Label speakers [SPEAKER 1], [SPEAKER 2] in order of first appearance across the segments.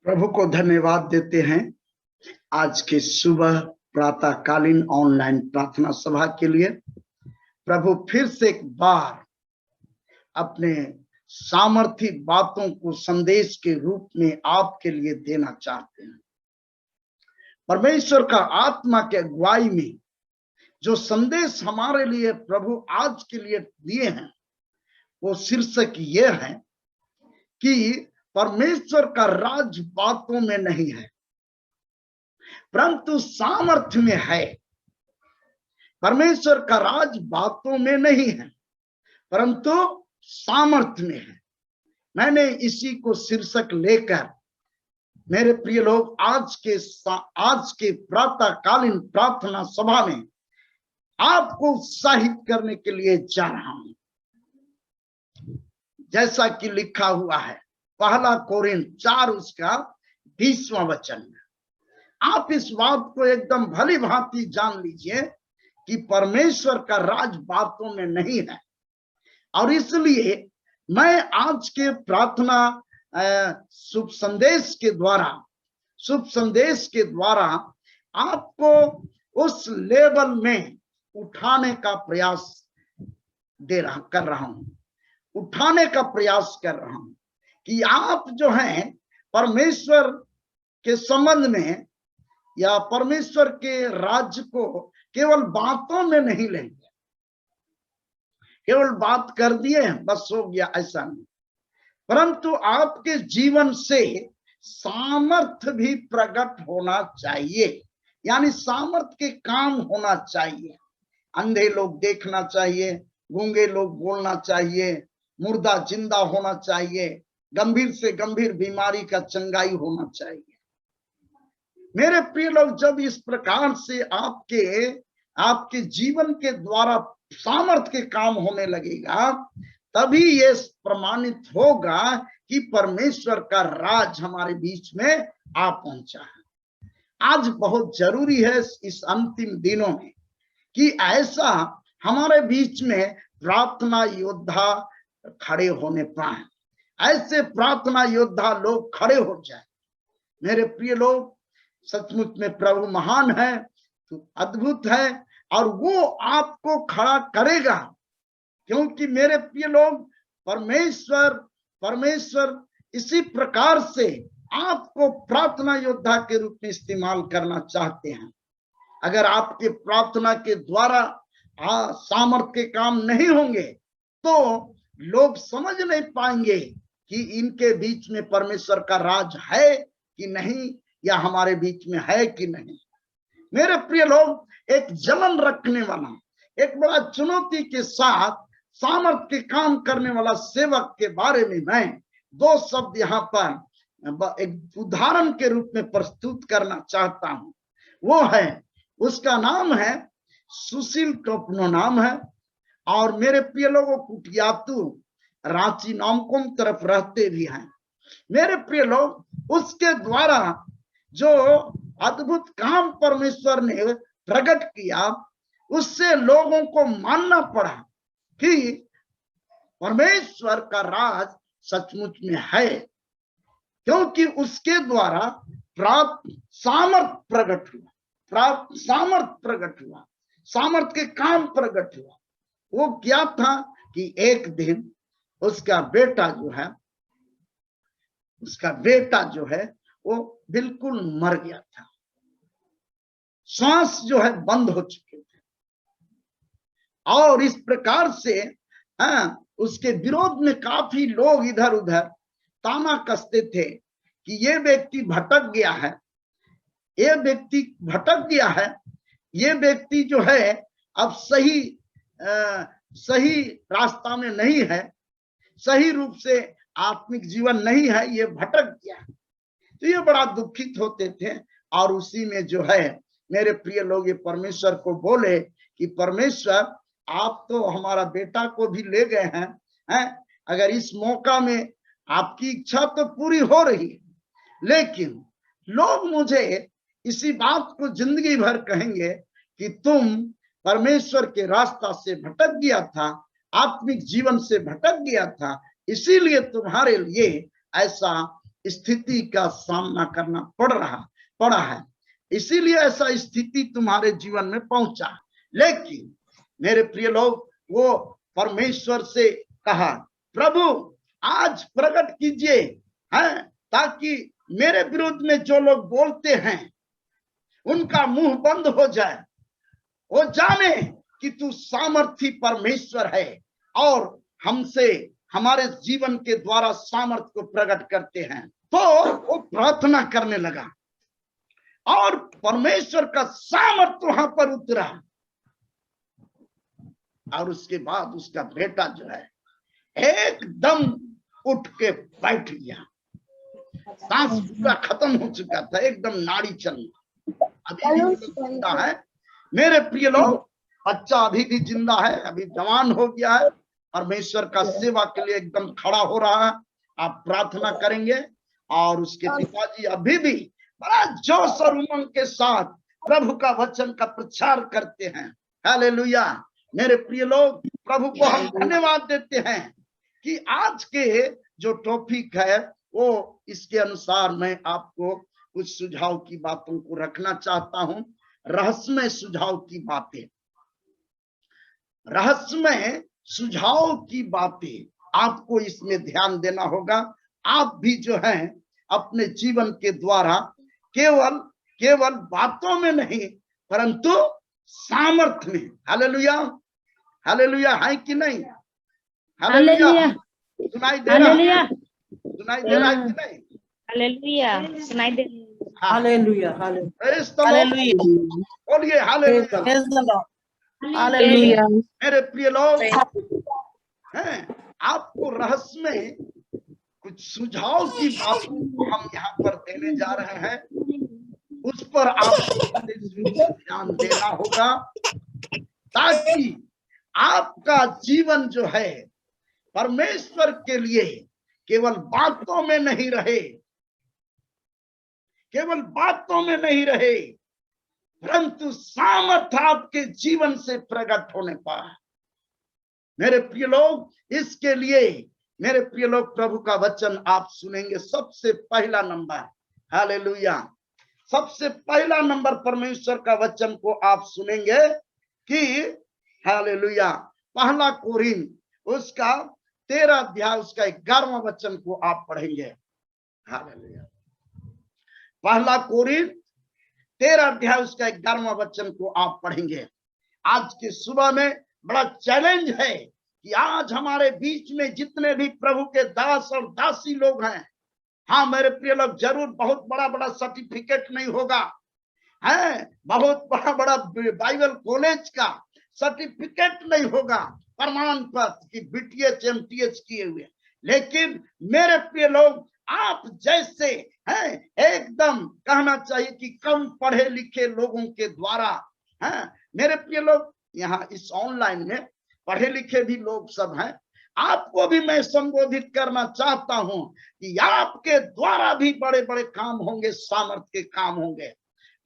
[SPEAKER 1] प्रभु को धन्यवाद देते हैं आज के सुबह प्रातःकालीन ऑनलाइन प्रार्थना सभा के लिए। प्रभु फिर से एक बार अपने सामर्थी बातों को संदेश के रूप में आपके लिए देना चाहते हैं। परमेश्वर का आत्मा के अगुवाई में जो संदेश हमारे लिए प्रभु आज के लिए दिए हैं, वो शीर्षक ये है कि परमेश्वर का राज बातों में नहीं है परंतु सामर्थ्य में है। परमेश्वर का राज बातों में नहीं है परंतु सामर्थ्य में है। मैंने इसी को शीर्षक लेकर मेरे प्रिय लोग आज के प्रातःकालीन प्रार्थना सभा में आपको उत्साहित करने के लिए जा रहा हूं। जैसा कि लिखा हुआ है पहला कोरिन्थ 4 उसका 20वां वचन में, आप इस बात को एकदम भली भांति जान लीजिए कि परमेश्वर का राज बातों में नहीं है। और इसलिए मैं आज के प्रार्थना शुभ संदेश के द्वारा आपको उस लेवल में उठाने का प्रयास कर रहा हूं कि आप जो हैं परमेश्वर के संबंध में या परमेश्वर के राज्य को केवल बातों में नहीं लेंगे, केवल बात कर दिए बस हो गया, ऐसा नहीं, परंतु आपके जीवन से सामर्थ्य भी प्रकट होना चाहिए। यानी सामर्थ्य के काम होना चाहिए। अंधे लोग देखना चाहिए, गूंगे लोग बोलना चाहिए, मुर्दा जिंदा होना चाहिए, गंभीर से गंभीर बीमारी का चंगाई होना चाहिए। मेरे प्रिय लोग, जब इस प्रकार से आपके जीवन के द्वारा सामर्थ्य के काम होने लगेगा, तभी ये प्रमाणित होगा कि परमेश्वर का राज हमारे बीच में आ पहुंचा है। आज बहुत जरूरी है इस अंतिम दिनों में कि ऐसा हमारे बीच में प्रार्थना योद्धा खड़े होने पाए, ऐसे प्रार्थना योद्धा लोग खड़े हो जाए। मेरे प्रिय लोग, सचमुच में प्रभु महान है, तो अद्भुत है और वो आपको खड़ा करेगा, क्योंकि मेरे प्रिय लोग परमेश्वर इसी प्रकार से आपको प्रार्थना योद्धा के रूप में इस्तेमाल करना चाहते हैं। अगर आपके प्रार्थना के द्वारा सामर्थ्य के काम नहीं होंगे तो लोग समझ नहीं पाएंगे कि इनके बीच में परमेश्वर का राज है कि नहीं, या हमारे बीच में है कि नहीं। मेरे प्रिय लोग, एक जलन रखने वाला, एक बड़ा चुनौती के साथ सामर्थ्य के काम करने वाला सेवक के बारे में मैं 2 शब्द यहाँ पर एक उदाहरण के रूप में प्रस्तुत करना चाहता हूं। वो है, उसका नाम है सुशील टोपनो नाम है, और मेरे प्रिय लोगों कुटियातू रांची नामकुम तरफ रहते भी हैं। मेरे प्रिय लोग, उसके द्वारा जो अद्भुत काम परमेश्वर ने प्रकट किया, उससे लोगों को मानना पड़ा कि परमेश्वर का राज सचमुच में है, क्योंकि उसके द्वारा सामर्थ्य प्रकट हुआ, सामर्थ्य के काम प्रकट हुआ। वो क्या था कि एक दिन उसका बेटा जो है वो बिल्कुल मर गया था, श्वास जो है बंद हो चुके थे, और इस प्रकार से उसके विरोध में काफी लोग इधर उधर ताना कसते थे कि ये व्यक्ति भटक गया है, ये व्यक्ति जो है अब सही रास्ता में नहीं है, सही रूप से आत्मिक जीवन नहीं है, ये भटक गया। तो ये बड़ा दुखित होते थे, और उसी में जो है मेरे प्रिय लोग ये परमेश्वर को बोले कि परमेश्वर, आप तो हमारा बेटा को भी ले गए हैं, अगर इस मौका में आपकी इच्छा तो पूरी हो रही है, लेकिन लोग मुझे इसी बात को जिंदगी भर कहेंगे कि तुम परमेश्वर के रास्ता से भटक गया था, आत्मिक जीवन से भटक गया था, इसीलिए तुम्हारे लिए ऐसा स्थिति का सामना करना पड़ा है, इसीलिए ऐसा स्थिति तुम्हारे जीवन में पहुंचा। लेकिन मेरे प्रिय लोग, वो परमेश्वर से कहा, प्रभु आज प्रकट कीजिए, हैं, ताकि मेरे विरुद्ध में जो लोग बोलते हैं उनका मुंह बंद हो जाए, वो जाने कि तू सामर्थी परमेश्वर है और हमसे हमारे जीवन के द्वारा सामर्थ को प्रकट करते हैं। तो वो प्रार्थना करने लगा और परमेश्वर का सामर्थ वहां पर उतरा, और उसके बाद उसका बेटा जो है एकदम उठ के बैठ गया। सांस पूरा खत्म हो चुका था, एकदम नाड़ी चलना अभी भी जिंदा है। मेरे प्रिय लोग, बच्चा अभी भी जिंदा है, अभी जवान हो गया है, परमेश्वर का सेवा के लिए एकदम खड़ा हो रहा है। आप प्रार्थना करेंगे और उसके पिताजी अभी भी बड़ा जोश और उमंग के साथ प्रभु का वचन का प्रचार करते हैं। हालेलुया। मेरे प्रिय लोग, प्रभु को हम धन्यवाद देते हैं कि आज के जो टॉपिक है वो इसके अनुसार मैं आपको कुछ सुझाव की बातों को रखना चाहता हूं। रहस्यमय सुझाव की बातें, रहस्यमय सुझाव की बातें आपको इसमें ध्यान देना होगा। आप भी जो है अपने जीवन के द्वारा केवल बातों में नहीं परंतु सामर्थ्य में, हालेलुया हालेलुया, है कि नहीं? हालेलुया। सुनाई दे रहा है? सुनाई दे रहा है कि नहीं?
[SPEAKER 2] हालेलुया, सुनाई दे।
[SPEAKER 3] हालेलुया,
[SPEAKER 2] हालेलुया,
[SPEAKER 1] बोलिए हालेलुया।
[SPEAKER 2] हालेलुया।
[SPEAKER 1] मेरे प्रिय लोग हैं, आपको रहस्य में कुछ सुझाव की बातों को हम यहाँ पर देने जा रहे हैं, उस पर आपको ध्यान देना होगा ताकि आपका जीवन जो है परमेश्वर के लिए केवल बातों में नहीं रहे, केवल बातों में नहीं रहे परंतु सामर्थ आपके जीवन से प्रकट होने पाए। मेरे प्रिय लोग, इसके लिए मेरे प्रिय लोग प्रभु का वचन आप सुनेंगे। सबसे पहला नंबर, हालेलुया, सबसे पहला नंबर परमेश्वर का वचन को आप सुनेंगे कि हालेलुया, पहला कोरिन्थ उसका 13 अध्याय उसका 11वां वचन को आप पढ़ेंगे। हालेलुया, पहला कोरिन्थ 13 अध्याय उसका 11वां वचन को आप पढ़ेंगे। आज के सुबह में बड़ा चैलेंज है कि आज हमारे बीच में जितने भी प्रभु के दास और दासी लोग हैं, हाँ मेरे प्रिय लोग, जरूर बहुत बड़ा बड़ा सर्टिफिकेट नहीं होगा, है बहुत बड़ा बड़ा बाइबल कॉलेज का सर्टिफिकेट नहीं होगा, प्रमाण पत्र की बीटीएच एमटीएच किए हुए, लेकिन मेरे प्रिय लोग आप जैसे हैं एकदम कहना चाहिए कि कम पढ़े लिखे लोगों के द्वारा, हैं मेरे प्रिय लोग, यहाँ इस ऑनलाइन में पढ़े लिखे भी लोग सब हैं, आपको भी मैं संबोधित करना चाहता हूं कि आपके द्वारा भी बड़े बड़े काम होंगे, सामर्थ्य के काम होंगे,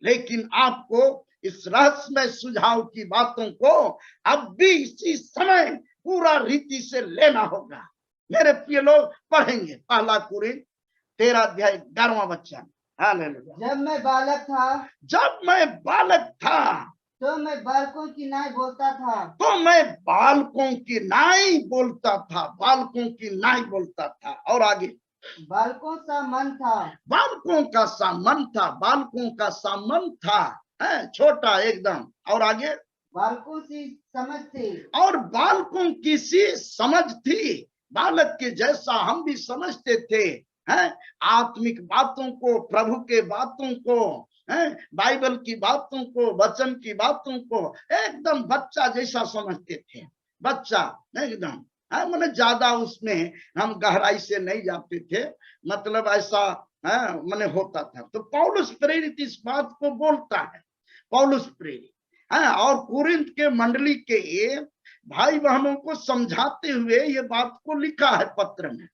[SPEAKER 1] लेकिन आपको इस रहस्यमय सुझाव की बातों को अब भी इसी समय पूरा रीति से लेना होगा। मेरे प्रिय लोग, पढ़ेंगे पहला कोरिन्थ 13 अध्याय 11वां वचन। हालेलुया।
[SPEAKER 3] जब मैं बालक था तो मैं बालकों की नाई बोलता था, और आगे बालकों का सा मन था, है छोटा एकदम, और आगे बालकों की सी समझ थी, बालक के जैसा हम भी समझते थे, हैं आत्मिक बातों को, प्रभु के बातों को, बाइबल की बातों को, वचन की बातों को एकदम बच्चा जैसा समझते थे, बच्चा एकदम, मैंने ज्यादा उसमें हम गहराई से नहीं जाते थे, मतलब ऐसा मैंने होता था। तो पौलुस प्रेरित इस बात को बोलता है, पौलुस प्रेरित और कोरिन्थ के मंडली के भाई बहनों को समझाते हुए ये बात को लिखा है पत्र में।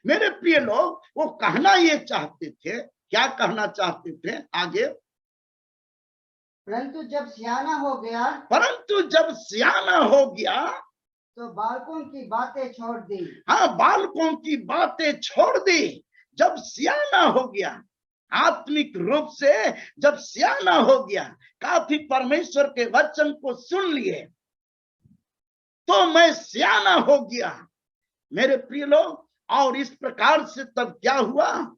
[SPEAKER 3] मेरे प्रिय लोग, वो कहना ये चाहते थे, क्या कहना चाहते थे आगे, परंतु जब सियाना हो गया तो बालकों की बातें छोड़ दी। हाँ, बालकों की बातें छोड़ दी, जब सियाना हो गया, आत्मिक रूप से जब सियाना हो गया, काफी परमेश्वर के वचन को सुन लिए, तो मैं सियाना हो गया मेरे प्रिय लोग। और इस प्रकार से तब क्या हुआ,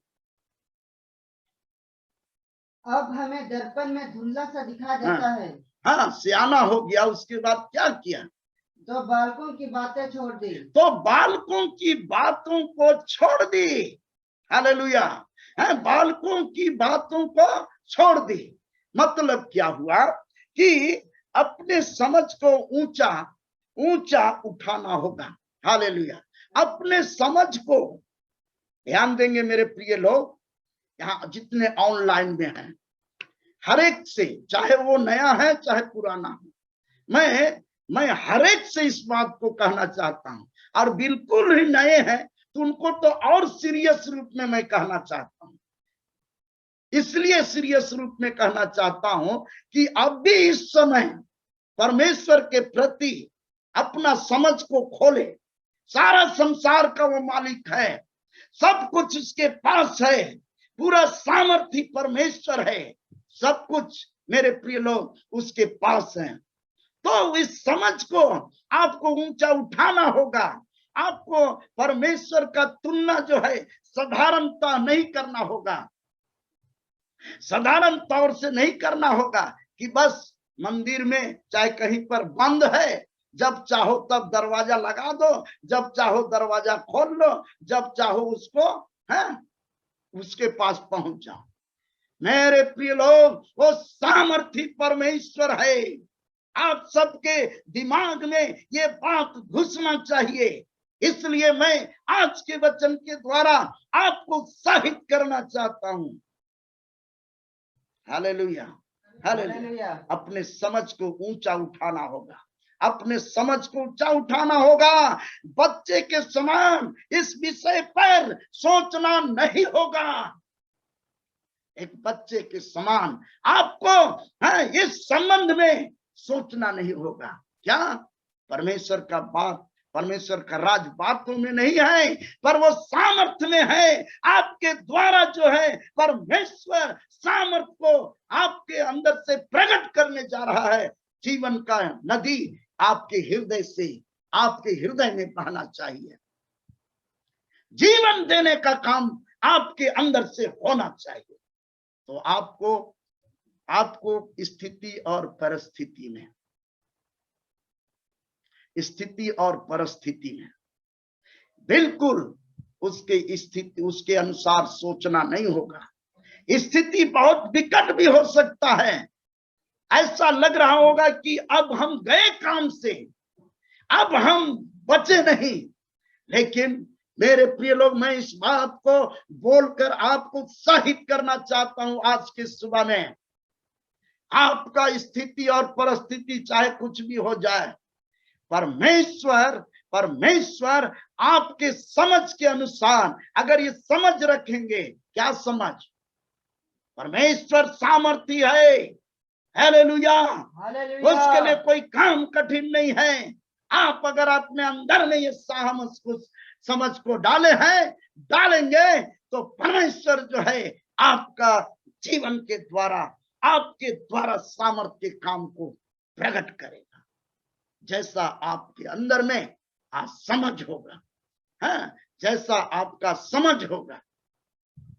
[SPEAKER 4] अब हमें दर्पण में धुंधला सा दिखा देता है।
[SPEAKER 3] हाँ, सियाना हो गया। उसके बाद क्या किया,
[SPEAKER 4] तो बालकों की बातें छोड़ दी,
[SPEAKER 3] तो बालकों की बातों को छोड़ दी। हालेलुया। बालकों की बातों को छोड़ दी। मतलब क्या हुआ कि अपने समझ को ऊंचा ऊंचा उठाना होगा। हालेलुया। अपने समझ को ध्यान देंगे मेरे प्रिय लोग, यहाँ जितने ऑनलाइन में हैं, हर एक से, चाहे वो नया है चाहे पुराना हो, मैं हर एक से इस बात को कहना चाहता हूं। और बिल्कुल ही नए हैं तो उनको तो और सीरियस रूप में मैं कहना चाहता हूं। इसलिए सीरियस रूप में कहना चाहता हूं कि अब भी इस समय परमेश्वर के प्रति अपना समझ को खोले। सारा संसार का वो मालिक है, सब कुछ उसके पास है, पूरा सामर्थ्य परमेश्वर है, सब कुछ मेरे प्रिय लोग उसके पास है। तो इस समझ को आपको ऊंचा उठाना होगा। आपको परमेश्वर का तुलना जो है साधारणता नहीं करना होगा, साधारण तौर से नहीं करना होगा कि बस मंदिर में चाहे कहीं पर बंद है, जब चाहो तब दरवाजा लगा दो, जब चाहो दरवाजा खोल लो, जब चाहो उसको उसके पास पहुंच जाओ। मेरे प्रिय लोग, वो सामर्थ्य परमेश्वर है। आप सबके दिमाग में ये बात घुसना चाहिए। इसलिए मैं आज के वचन के द्वारा आपको उत्साहित करना चाहता हूं। Hallelujah, hallelujah. अपने समझ को ऊंचा उठाना होगा, अपने समझ को ऊंचा उठाना होगा। बच्चे के समान इस विषय पर सोचना नहीं होगा। एक बच्चे के समान आपको इस संबंध में सोचना नहीं होगा। क्या परमेश्वर का बात, परमेश्वर का राज बातों में नहीं है, पर वो सामर्थ्य में है। आपके द्वारा जो है परमेश्वर सामर्थ्य को आपके अंदर से प्रकट करने जा रहा है। जीवन का नदी आपके हृदय से, आपके हृदय में बहना चाहिए। जीवन देने का काम आपके अंदर से होना चाहिए। तो आपको स्थिति और परिस्थिति में, स्थिति और परिस्थिति में बिल्कुल उसके स्थिति, उसके अनुसार सोचना नहीं होगा। स्थिति बहुत विकट भी हो सकता है। ऐसा लग रहा होगा कि अब हम गए काम से, अब हम बचे नहीं। लेकिन मेरे प्रिय लोग, मैं इस बात को बोलकर आपको उत्साहित करना चाहता हूं आज के सुबह में। आपका स्थिति और परिस्थिति चाहे कुछ भी हो जाए, परमेश्वर आपके समझ के अनुसार, अगर ये समझ रखेंगे, क्या समझ, परमेश्वर सामर्थ्य है। हालेलुया, उसके लिए कोई काम कठिन नहीं है। आप अगर अपने अंदर में ये समझ को डालेंगे तो परमेश्वर जो है आपका जीवन के द्वारा, आपके द्वारा सामर्थ्य के काम को प्रकट करेगा। जैसा आपके अंदर में समझ होगा, जैसा आपका समझ होगा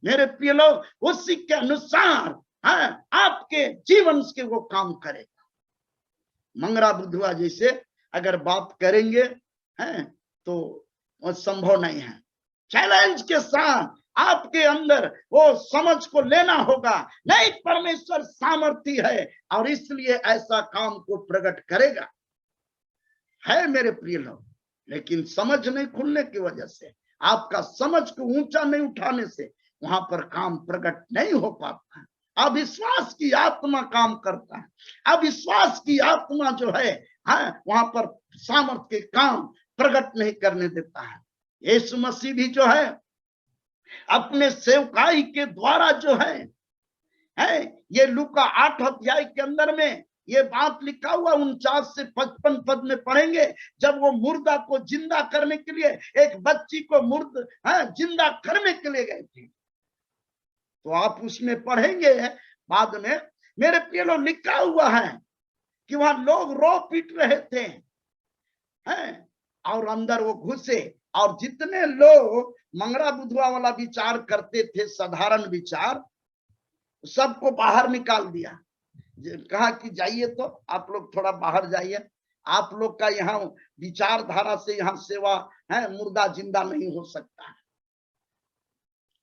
[SPEAKER 3] मेरे प्रिय लोग, उसी के अनुसार आपके जीवन के वो काम करेगा। मंगरा बुधवा जैसे अगर बात करेंगे तो वो संभव नहीं है। चैलेंज के साथ आपके अंदर वो समझ को लेना होगा। नहीं, परमेश्वर सामर्थ्य है और इसलिए ऐसा काम को प्रकट करेगा, है मेरे प्रिय लोग। लेकिन समझ नहीं खुलने की वजह से, आपका समझ को ऊंचा नहीं उठाने से वहां पर काम प्रकट नहीं हो पाता है। अविश्वास की आत्मा काम करता है। अविश्वास की आत्मा जो है वहां पर सामर्थ्य के काम प्रकट नहीं करने देता है। यीशु मसीह भी जो है अपने सेवकाई के द्वारा जो है ये लूका 8 अध्याय के अंदर में
[SPEAKER 1] ये बात लिखा हुआ 49 से 55 पद में पढ़ेंगे। जब वो मुर्दा को जिंदा करने के लिए, एक बच्ची को जिंदा करने के लिए गए थे, तो आप उसमें पढ़ेंगे बाद में। मेरे प्रिय लोग, लिखा हुआ है कि वहां लोग रो पीट रहे थे, हैं, और अंदर वो घुसे, और जितने लोग मंगरा बुधवा वाला विचार करते थे, साधारण विचार, सबको बाहर निकाल दिया। कहा कि जाइए, तो आप लोग थोड़ा बाहर जाइए, आप लोग का यहाँ विचारधारा से यहाँ सेवा है, मुर्दा जिंदा नहीं हो सकता है।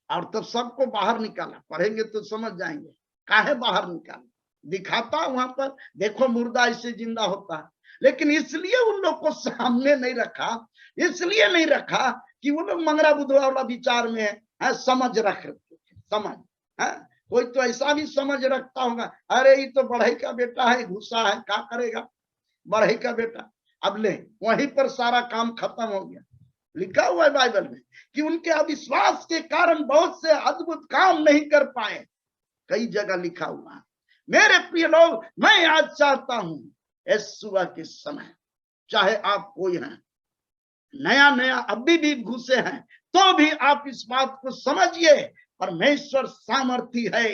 [SPEAKER 1] और तब सबको बाहर निकाला। पढ़ेंगे तो समझ जाएंगे काहे बाहर निकाला। दिखाता वहां पर, देखो मुर्दा ऐसे जिंदा होता है, लेकिन इसलिए उन लोग को सामने नहीं रखा, इसलिए नहीं रखा कि वो लोग मंगरा बुधवा वाला विचार में है, समझ रख समझ है। कोई तो ऐसा भी समझ रखता होगा, अरे ये तो बढ़ई का बेटा है, घुसा है, क्या करेगा बढ़ई का बेटा। अब ले, वहीं पर सारा काम खत्म हो गया। लिखा हुआ है बाइबल में कि उनके अविश्वास के कारण बहुत से अद्भुत काम नहीं कर पाए। कई जगह लिखा हुआ है। मेरे प्रिय लोग, मैं आज चाहता हूं इस सुबह के समय, चाहे आप कोई हैं, नया नया अभी भी घुसे हैं, तो भी आप इस बात को समझिए, परमेश्वर सामर्थी है,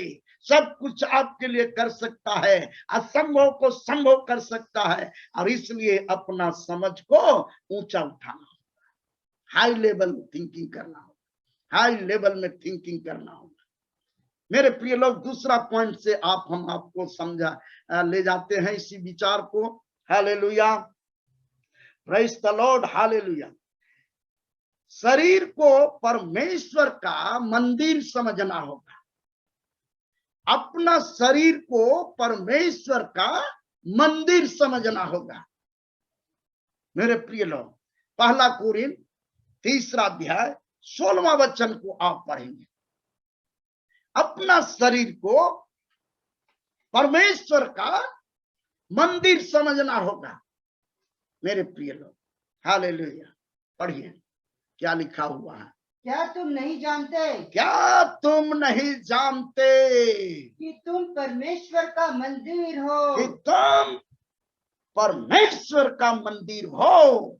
[SPEAKER 1] सब कुछ आपके लिए कर सकता है, असंभव को संभव कर सकता है। और इसलिए अपना समझ को ऊंचा उठाना होगा, हाई लेवल थिंकिंग करना होगा, हाई लेवल में थिंकिंग करना होगा। मेरे प्रिय लोग, दूसरा पॉइंट से हम आपको समझा ले जाते हैं इसी विचार को। Hallelujah, praise the Lord, hallelujah. शरीर को परमेश्वर का मंदिर समझना होगा, अपना शरीर को परमेश्वर का मंदिर समझना होगा। मेरे प्रिय लोग, 1 कोरिन्थ 3 अध्याय 16वां वचन को आप पढ़ेंगे। अपना शरीर को परमेश्वर का मंदिर समझना होगा। मेरे प्रिय लोग, हालेलुया, पढ़िए क्या लिखा हुआ है।
[SPEAKER 4] क्या तुम नहीं जानते,
[SPEAKER 1] क्या तुम नहीं जानते
[SPEAKER 4] कि तुम परमेश्वर का मंदिर हो,
[SPEAKER 1] कि तुम परमेश्वर का मंदिर हो,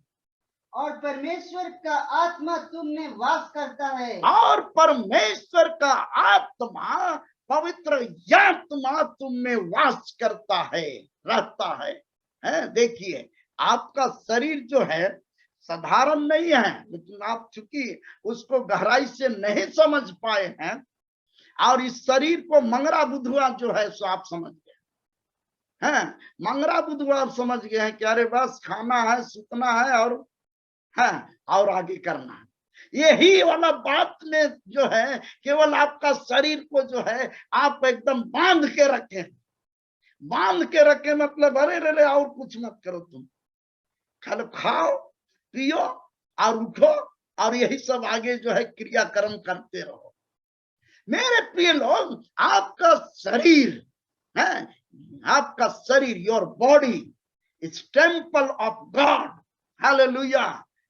[SPEAKER 4] और परमेश्वर का आत्मा तुम में वास करता है,
[SPEAKER 1] और परमेश्वर का आत्मा, पवित्र आत्मा तुम में वास करता है, रहता है। देखिए, आपका शरीर जो है साधारण नहीं है, लेकिन आप चूंकि उसको गहराई से नहीं समझ पाए हैं, और इस शरीर को मंगरा बुधवा जो है सो आप समझ गए हैं। मंगरा बुधवा आप समझ गए हैं कि अरे बस खाना है, सुतना है, और आगे करना है। यही वाला बात में जो है, केवल आपका शरीर को जो है आप एकदम बांध के रखें। बांध के रखे मतलब अरे रे और कुछ मत करो, तुम खाली खाओ पियो और उठो, और यही सब आगे जो है क्रियाक्रम करते रहो। मेरे प्रिय लोग, आपका शरीर है, आपका शरीर, your body is temple of God, hallelujah,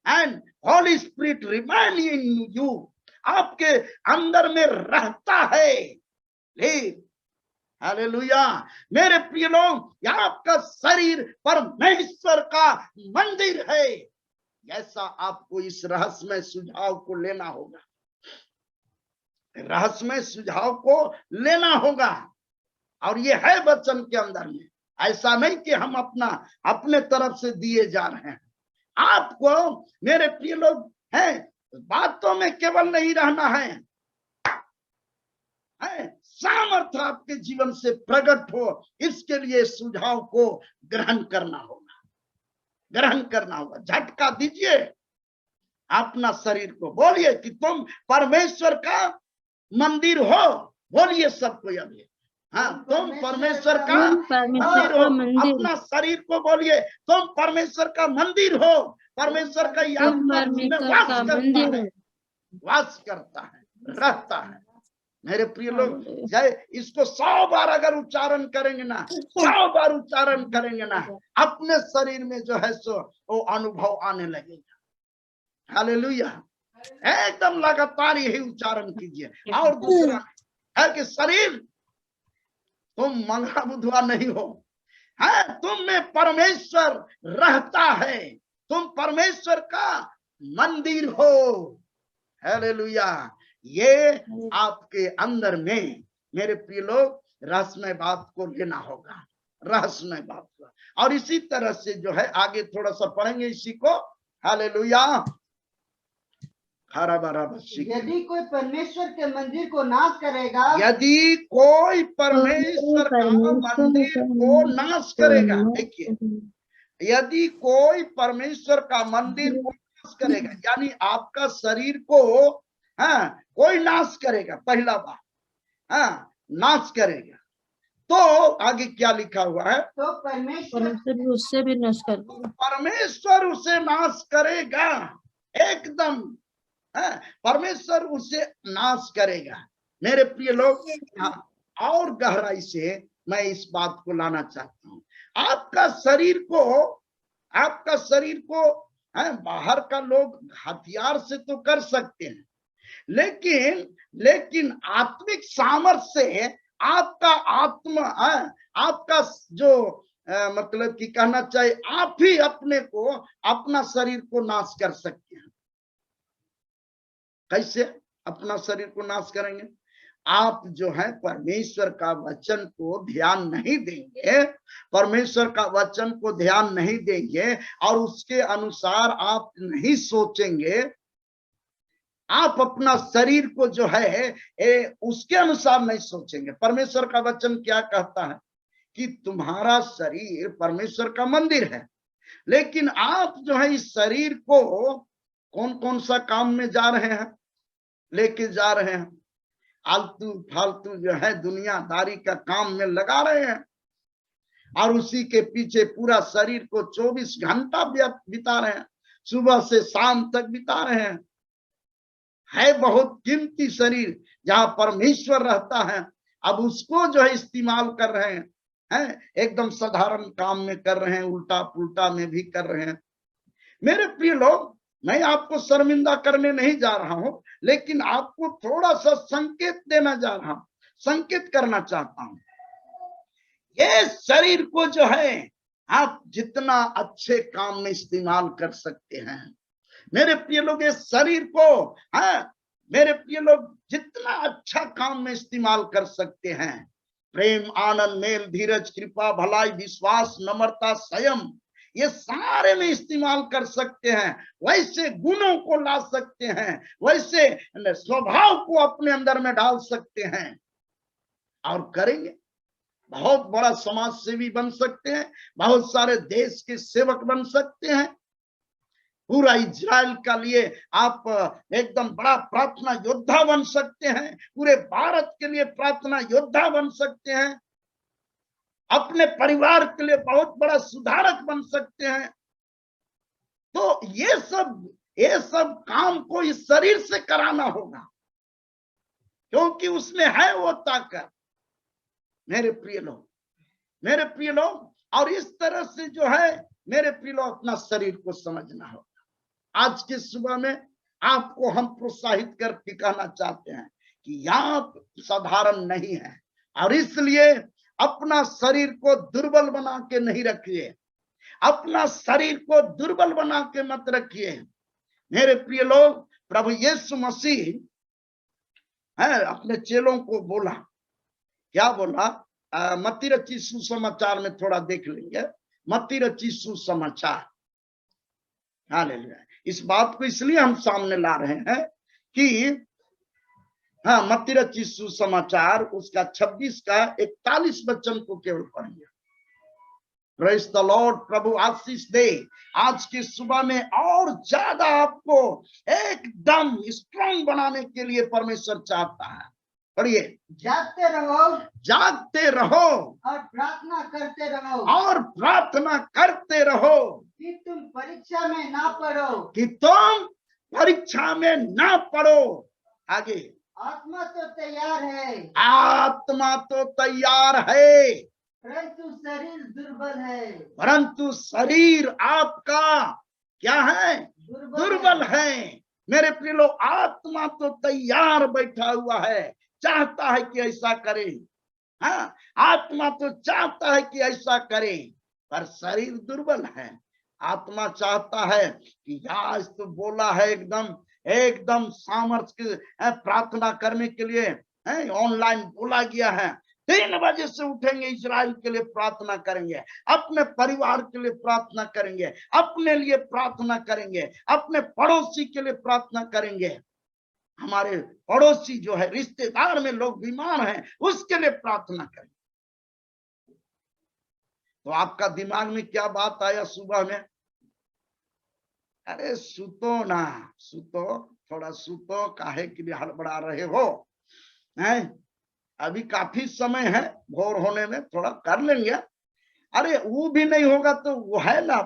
[SPEAKER 1] and Holi spirit remain in you, आपके अंदर में रहता है। हालेलुया, मेरे प्रिय लोग, आपका शरीर परमेश्वर का मंदिर है। ऐसा आपको इस रहस्यमय सुझाव को लेना होगा, रहस्यमय सुझाव को लेना होगा। और ये है वचन के अंदर में, ऐसा नहीं कि हम अपने तरफ से दिए जा रहे हैं। आपको मेरे प्रिय लोग हैं, बातों में केवल नहीं रहना है, सामर्थ्य आपके जीवन से प्रकट हो, इसके लिए सुझाव को ग्रहण करना होगा, ग्रहण करना होगा। झटका दीजिए अपना शरीर को, बोलिए कि तुम परमेश्वर का मंदिर हो। बोलिए सबको अभी, तुम परमेश्वर का मंदिर हो। अपना शरीर को बोलिए, तुम परमेश्वर का मंदिर हो। परमेश्वर का आत्मा में वास करता है, रहता है। मेरे प्रिय लोग, जय इसको 100 बार अगर उच्चारण करेंगे ना, 100 बार उच्चारण करेंगे ना, अपने शरीर में जो है सो वो अनुभव आने लगेगा। हालेलुया, एकदम लगातार यही उच्चारण कीजिए। और दूसरा है कि शरीर, तुम मंगला बुधवा नहीं हो, हाँ, तुम में परमेश्वर रहता है, तुम परमेश्वर का मंदिर हो। हालेलुया। ये आपके अंदर में मेरे प्रिय लोग रहस्यमय बात को लेना होगा, रहस्यमय बात को। और इसी तरह से जो है आगे थोड़ा सा पढ़ेंगे इसी को। हालेलुया।
[SPEAKER 4] यदि कोई परमेश्वर के मंदिर को नाश करेगा,
[SPEAKER 1] यदि कोई परमेश्वर का मंदिर को नाश करेगा, देखिए, यदि कोई परमेश्वर का मंदिर को नाश करेगा, यानी आपका शरीर को हाँ कोई नाश करेगा, पहला बात, हाँ नाश करेगा, तो आगे क्या लिखा हुआ है?
[SPEAKER 4] तो परमेश्वर
[SPEAKER 2] उससे भी नष्ट कर देगा।
[SPEAKER 1] परमेश्वर उसे नाश करेगा, एकदम परमेश्वर उसे नाश करेगा। मेरे प्रिय लोग, और गहराई से मैं इस बात को लाना चाहता हूं। आपका शरीर को बाहर का लोग हथियार से तो कर सकते हैं, लेकिन आत्मिक सामर्थ्य से आपका आत्मा, आपका जो मतलब कि कहना चाहिए, आप ही अपने को, अपना शरीर को नाश कर सकते हैं। कैसे अपना शरीर को नाश करेंगे? आप जो है परमेश्वर का वचन को ध्यान नहीं देंगे, परमेश्वर का वचन को ध्यान नहीं देंगे और उसके अनुसार आप नहीं सोचेंगे, आप अपना शरीर को जो है उसके अनुसार नहीं सोचेंगे। परमेश्वर का वचन क्या कहता है कि तुम्हारा शरीर परमेश्वर का मंदिर है, लेकिन आप जो है इस शरीर को कौन कौन सा काम में जा रहे हैं, लेके जा रहे हैं? आलतू फालतू जो है दुनियादारी का काम में लगा रहे हैं और उसी के पीछे पूरा शरीर को 24 घंटा बिता रहे हैं, सुबह से शाम तक बिता रहे हैं। है बहुत कीमती शरीर जहां परमेश्वर रहता है, अब उसको जो है इस्तेमाल कर रहे हैं, एकदम साधारण काम में कर रहे हैं, उल्टा पुल्टा में भी कर रहे हैं। मेरे प्रिय लोग, मैं आपको शर्मिंदा करने नहीं जा रहा हूं, लेकिन आपको थोड़ा सा संकेत देना जा रहा हूं, संकेत करना चाहता हूं। ये शरीर को जो है आप जितना अच्छे काम में इस्तेमाल कर सकते हैं, मेरे प्रिय लोग, इस शरीर को मेरे प्रिय लोग जितना अच्छा काम में इस्तेमाल कर सकते हैं, प्रेम, आनंद, मेल, धीरज, कृपा, भलाई, विश्वास, नम्रता, संयम, ये सारे में इस्तेमाल कर सकते हैं। वैसे गुणों को ला सकते हैं, वैसे स्वभाव को अपने अंदर में डाल सकते हैं और करेंगे। बहुत बड़ा समाज सेवी बन सकते हैं, बहुत सारे देश के सेवक बन सकते हैं, पूरा इजराइल का लिए आप एकदम बड़ा प्रार्थना योद्धा बन सकते हैं, पूरे भारत के लिए प्रार्थना योद्धा बन सकते हैं, अपने परिवार के लिए बहुत बड़ा सुधारक बन सकते हैं। तो ये सब काम को इस शरीर से कराना होगा, क्योंकि उसमें है वो ताकत। मेरे प्रिय लोग, और इस तरह से जो है मेरे प्रिय लोग अपना शरीर को समझना होगा। आज के सुबह में आपको हम प्रोत्साहित करके कहना चाहते हैं कि आप साधारण नहीं है, और इसलिए अपना शरीर को दुर्बल बना के नहीं रखिए, अपना शरीर को दुर्बल बना के मत रखिए। मेरे प्रिय लोग, प्रभु यीशु मसीह है अपने चेलों को बोला, क्या बोला? मत्ती रची सुसमाचार में थोड़ा देख लेंगे, मत्ती रची सुसमाचार। हालेलुया। इस बात को इसलिए हम सामने ला रहे हैं कि मत्ती रची सुसमाचार उसका 26 का 41 वचन को केवल पढ़िए। Praise the Lord. प्रभु आशीष दे। आज की सुबह में और ज्यादा आपको एकदम स्ट्रांग बनाने के लिए परमेश्वर चाहता है। पढ़िए।
[SPEAKER 4] जागते रहो और प्रार्थना करते रहो कि तुम परीक्षा में ना पड़ो। आगे, आत्मा तो तैयार है परंतु शरीर आपका क्या है? दुर्बल है। मेरे प्रिय लोग, आत्मा तो तैयार बैठा हुआ है, चाहता है कि ऐसा करे,
[SPEAKER 3] हाँ, आत्मा तो चाहता है कि ऐसा करें, पर शरीर दुर्बल है। आत्मा चाहता है कि आज तो बोला है एकदम एकदम सामर्थ्य के प्रार्थना करने के लिए ऑनलाइन बोला गया है, 3 बजे से उठेंगे, इजराइल के लिए प्रार्थना करेंगे, अपने परिवार के लिए प्रार्थना करेंगे, अपने लिए प्रार्थना करेंगे, अपने पड़ोसी के लिए प्रार्थना करेंगे, हमारे पड़ोसी जो है रिश्तेदार में लोग बीमार हैं उसके लिए प्रार्थना करेंगे। तो आपका दिमाग में क्या बात आया सुबह में? अरे सुतो ना, सुतो, थोड़ा सुतो, काहे के लिए हड़बड़ा रहे हो? हैं, अभी काफी समय है, भोर होने में थोड़ा कर लेंगे। अरे वो भी नहीं होगा तो वो है ना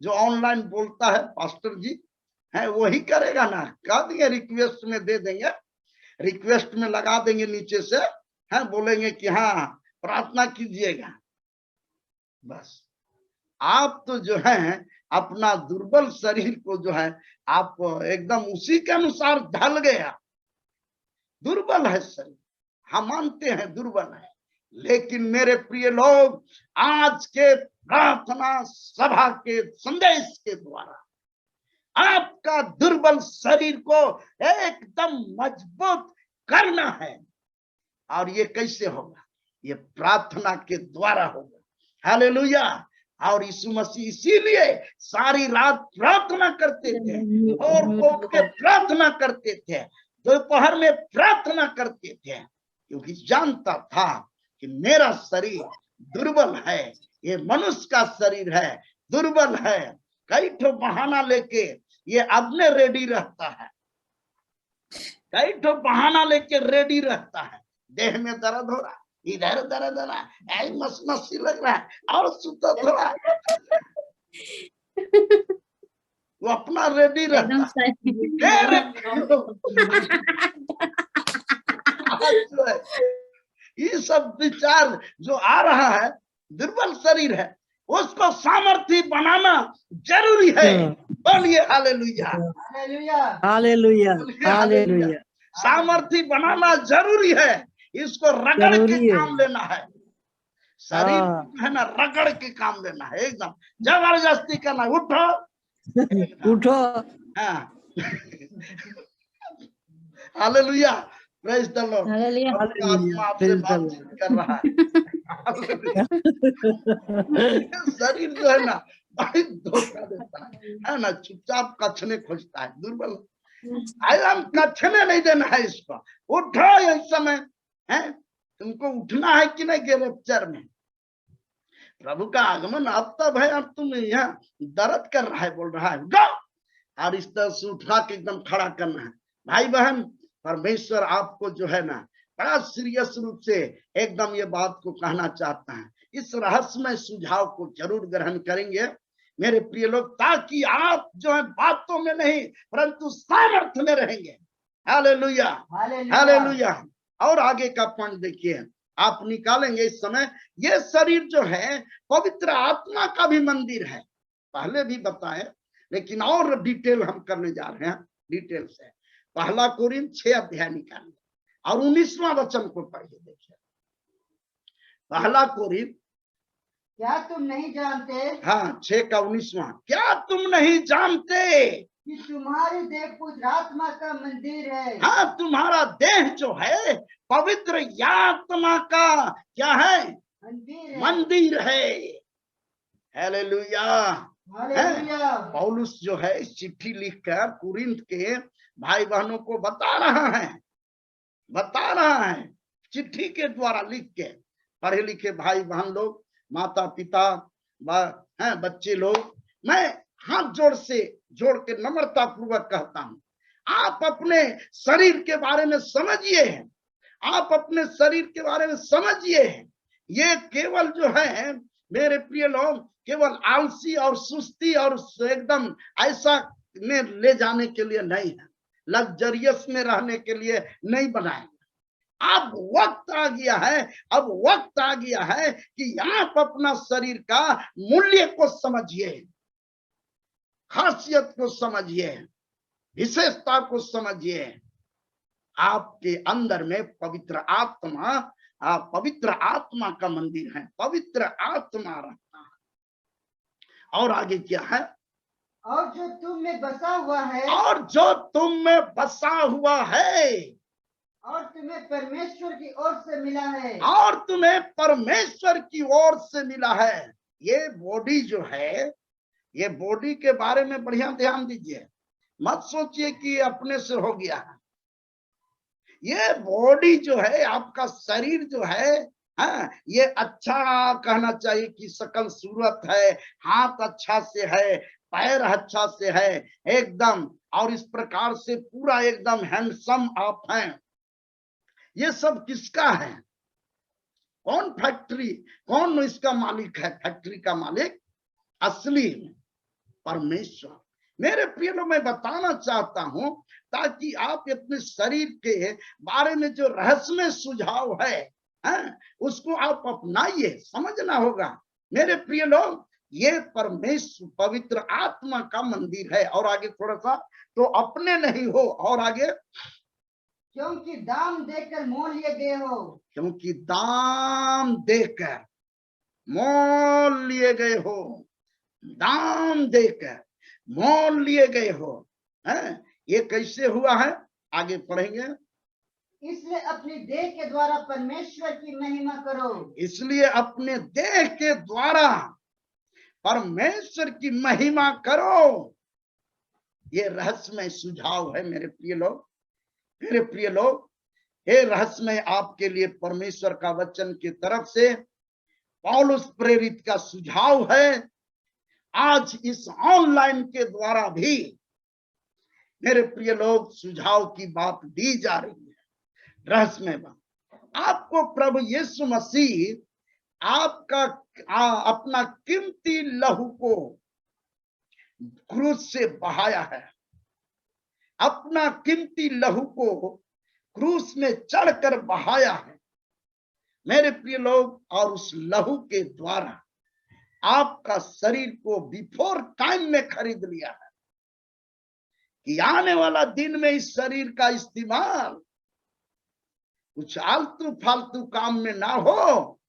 [SPEAKER 3] जो ऑनलाइन बोलता है पास्टर जी, है वही करेगा ना, कह देंगे रिक्वेस्ट में दे देंगे, रिक्वेस्ट में लगा देंगे नीचे से, है बोलेंगे कि हाँ प्रार्थना कीजिएगा। बस आप तो जो है अपना दुर्बल शरीर को जो है आप एकदम उसी के अनुसार ढल गया। दुर्बल है शरीर, हम मानते हैं दुर्बल है, लेकिन मेरे प्रिय लोग, आज के प्रार्थना सभा के संदेश के द्वारा आपका दुर्बल शरीर को एकदम मजबूत करना है। और ये कैसे होगा? ये प्रार्थना के द्वारा होगा। हालेलुया। और यीशु मसीह इसीलिए सारी रात प्रार्थना करते थे और उठ के प्रार्थना करते थे, दोपहर में प्रार्थना करते थे, क्योंकि जानता था कि मेरा शरीर दुर्बल है, ये मनुष्य का शरीर है, दुर्बल है। कई ठो बहाना लेके ये अपने रेडी रहता है, कई ठो बहाना लेके रेडी रहता है। देह में दर्द हो रहा, इधर दर्द हो रहा है, मस मसी लग रहा है और सुता थोड़ा, वो अपना रेडी रहता है। ये सब विचार जो आ रहा है, दुर्बल शरीर है, उसको सामर्थ्य बनाना जरूरी है। बोलिए हालेलुया,
[SPEAKER 2] हालेलुया, हालेलुया।
[SPEAKER 3] सामर्थ्य बनाना जरूरी है। इसको रगड़ के काम लेना है, शरीर है ना, रगड़ के काम लेना है, एकदम जबरदस्ती करना। उठो
[SPEAKER 2] उठो,
[SPEAKER 3] हाँ। Hallelujah, praise the Lord. आत्मा आपसे बातचीत कर रहा है। शरीर जो है ना बड़ी धोखा देता है ना, चुपचाप कछने खोजता है, दुर्बल हम कछने नहीं देना है इसको। उठो इस समय, है तुमको उठना है कि नहीं के रेप्चर में? प्रभु का आगमन अब तब है, अब तुम यहाँ दर्द कर रहा है, बोल रहा है उठो, और इस तरह से उठा के एकदम खड़ा करना है। भाई बहन, परमेश्वर आपको जो है ना बड़ा सीरियस रूप से एकदम ये बात को कहना चाहता है। इस रहस्यमय सुझाव को जरूर ग्रहण करेंगे मेरे प्रिय लोग, ताकि आप जो है बातों में नहीं परंतु सामर्थ्य में रहेंगे। Hallelujah, hallelujah. और आगे का पॉइंट देखिए, आप निकालेंगे इस समय, ये शरीर जो है पवित्र आत्मा का भी मंदिर है। पहले भी बताए, लेकिन और डिटेल हम करने जा रहे हैं, डिटेल से। पहला कोरिन्थ 6 अध्याय निकालिए और 19वां वचन को पढ़िए। देखिए पहला कोरिन्थ,
[SPEAKER 5] क्या तुम नहीं जानते?
[SPEAKER 3] हाँ 6 का 19वां, क्या तुम नहीं जानते
[SPEAKER 5] कि तुम्हारी देह पवित्र आत्मा का मंदिर है?
[SPEAKER 3] हाँ, तुम्हारा देह जो है पवित्र आत्मा का क्या है? मंदिर है। Hallelujah,
[SPEAKER 5] hallelujah.
[SPEAKER 3] पौलुस जो है चिट्ठी लिखकर कुरिन्थ के भाई बहनों को बता रहा है चिट्ठी के द्वारा लिख के। पढ़े लिखे भाई बहन लोग, माता पिता, बच्चे लोग, मैं हाथ जोड़ के नम्रता पूर्वक कहता हूं, आप अपने शरीर के बारे में समझिए, आप अपने शरीर के बारे में समझिए। ये केवल जो है मेरे प्रिय लोग, केवल आलसी और सुस्ती और एकदम ऐसा में ले जाने के लिए नहीं है, लग्जरियस में रहने के लिए नहीं बनाए। अब वक्त आ गया है, अब वक्त आ गया है कि आप अपना शरीर का मूल्य को समझिए, खासियत को समझिए, विशेषता को समझिए। आपके अंदर में पवित्र आत्मा आप पवित्र आत्मा का मंदिर है, पवित्र आत्मा रहता है। और आगे क्या है?
[SPEAKER 5] और जो तुम में बसा हुआ है,
[SPEAKER 3] और जो तुम में बसा हुआ है,
[SPEAKER 5] और तुम्हें परमेश्वर की ओर से मिला है,
[SPEAKER 3] और तुम्हें परमेश्वर की ओर से मिला है। ये बॉडी जो है, ये बॉडी के बारे में बढ़िया ध्यान दीजिए। मत सोचिए कि ये अपने से हो गया है। ये बॉडी जो है, आपका शरीर जो है, हाँ, ये अच्छा कहना चाहिए कि सकल सूरत है, हाथ अच्छा से है, पैर अच्छा से है एकदम, और इस प्रकार से पूरा एकदम हैंडसम आप हैं। ये सब किसका है? कौन फैक्ट्री, कौन इसका मालिक है? फैक्ट्री का मालिक असली परमेश्वर। मेरे प्रिय लोग, मैं बताना चाहता हूं ताकि आप अपने शरीर के बारे में जो रहस्यमय सुझाव है, उसको आप अपनाइए, समझना होगा। मेरे प्रिय लोग, ये परमेश्वर पवित्र आत्मा का मंदिर है। और आगे थोड़ा सा, तो अपने नहीं हो। और आगे,
[SPEAKER 5] क्योंकि दाम देकर मोल लिए गए हो,
[SPEAKER 3] क्योंकि दाम देकर मोल लिए गए हो, दाम देकर मोल लिए गए हो। ये कैसे हुआ है? आगे पढ़ेंगे।
[SPEAKER 5] इसलिए अपनी देह के द्वारा परमेश्वर की महिमा करो।
[SPEAKER 3] इसलिए अपने देह के द्वारा परमेश्वर की महिमा करो। ये रहस्यमय सुझाव है मेरे प्रिय लोग। मेरे प्रिय लोग, ये रहस्यमय आपके लिए परमेश्वर का वचन की तरफ से पौलुस प्रेरित का सुझाव है। आज इस ऑनलाइन के द्वारा भी मेरे प्रिय लोग सुझाव की बात दी जा रही है, रहस्यमय बात। आपको प्रभु यीशु मसीह आपका अपना कीमती लहू को क्रूस से बहाया है, अपना कीमती लहू को क्रूस में चढ़कर बहाया है मेरे प्रिय लोग। और उस लहू के द्वारा आपका शरीर को बिफोर टाइम में खरीद लिया है कि आने वाला दिन में इस शरीर का इस्तेमाल कुछ आलतू फालतू काम में ना हो,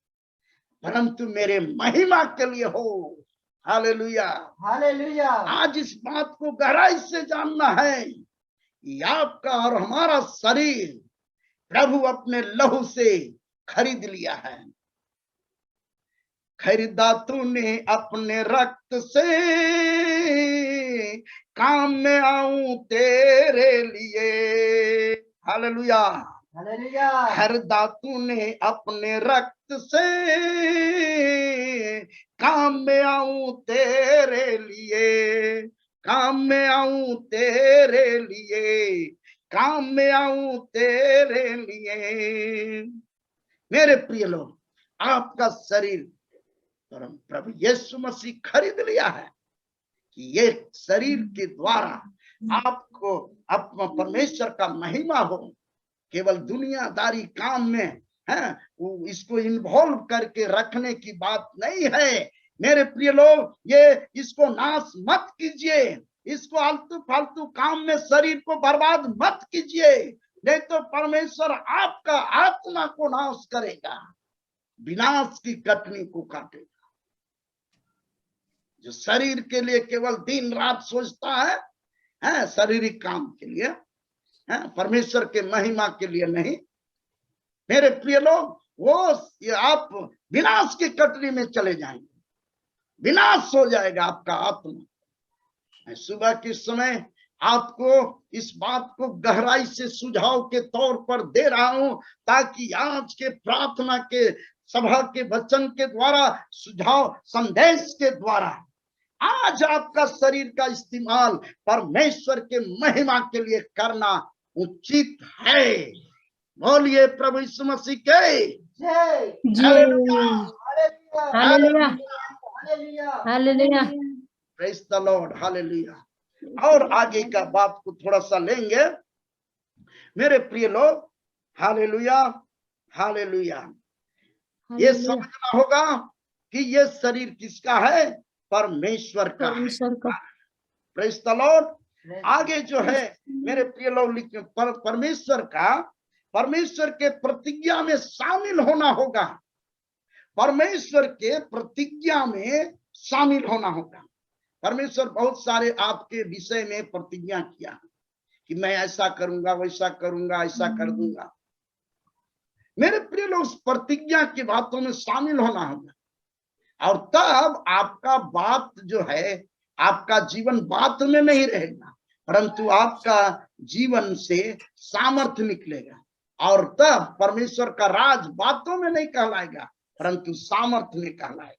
[SPEAKER 3] परंतु मेरे महिमा के लिए हो। Hallelujah,
[SPEAKER 5] hallelujah.
[SPEAKER 3] आज इस बात को गहराई से जानना है कि आपका और हमारा शरीर प्रभु अपने लहू से खरीद लिया है। खरीदा तूने अपने रक्त से, काम में आऊं तेरे लिए। Hallelujah,
[SPEAKER 5] hallelujah.
[SPEAKER 3] खरीदा तूने अपने रक्त से, काम में आऊं तेरे लिए, काम में आऊं तेरे लिए, काम में आऊं तेरे लिए। मेरे प्रिय लोग, आपका शरीर प्रभु यीशु मसीह खरीद लिया है कि ये शरीर के द्वारा आपको अपना परमेश्वर का महिमा हो। केवल दुनियादारी काम में है वो इसको इन्वॉल्व करके रखने की बात नहीं है मेरे प्रिय लोग। ये इसको नाश मत कीजिए, इसको आलतू फालतू काम में शरीर को बर्बाद मत कीजिए, नहीं तो परमेश्वर आपका आत्मा को नाश करेगा, विनाश की कटनी को काटेगा। जो शरीर के लिए केवल दिन रात सोचता है शारीरिक काम के लिए, परमेश्वर के महिमा के लिए नहीं, मेरे प्रिय लोग, वो आप विनाश की कटनी में चले जाएंगे, विनाश हो जाएगा आपका आत्मा। मैं सुबह के समय आपको इस बात को गहराई से सुझाव के तौर पर दे रहा हूं ताकि आज के प्रार्थना के सभा के वचन के द्वारा, सुझाव संदेश के द्वारा आज आपका शरीर का इस्तेमाल परमेश्वर के महिमा के लिए करना उचित है। बोलिए प्रभु यीशु मसीह के
[SPEAKER 5] जय।
[SPEAKER 3] Hallelujah,
[SPEAKER 5] hallelujah.
[SPEAKER 2] Hallelujah.
[SPEAKER 3] Praise the Lord, hallelujah. और आगे का बात को थोड़ा सा लेंगे मेरे प्रिय लोग। Hallelujah, hallelujah. ये समझना होगा कि ये शरीर किसका है? परमेश्वर का है। Praise the Lord. आगे जो है मेरे प्रिय लोग लिखे परमेश्वर का
[SPEAKER 1] परमेश्वर के प्रतिज्ञा में शामिल होना होगा। परमेश्वर के प्रतिज्ञा में शामिल होना होगा। परमेश्वर बहुत सारे आपके विषय में प्रतिज्ञा किया कि मैं ऐसा करूंगा, वैसा करूंगा, ऐसा कर दूंगा। मेरे प्रिय लोग, उस प्रतिज्ञा की बातों में शामिल होना होगा, और तब आपका बात जो है, आपका जीवन बात में नहीं रहेगा, परंतु आपका जीवन से सामर्थ्य निकलेगा। और तब परमेश्वर का राज बातों में नहीं कहलाएगा, परंतु सामर्थ्य में कहलाएगा।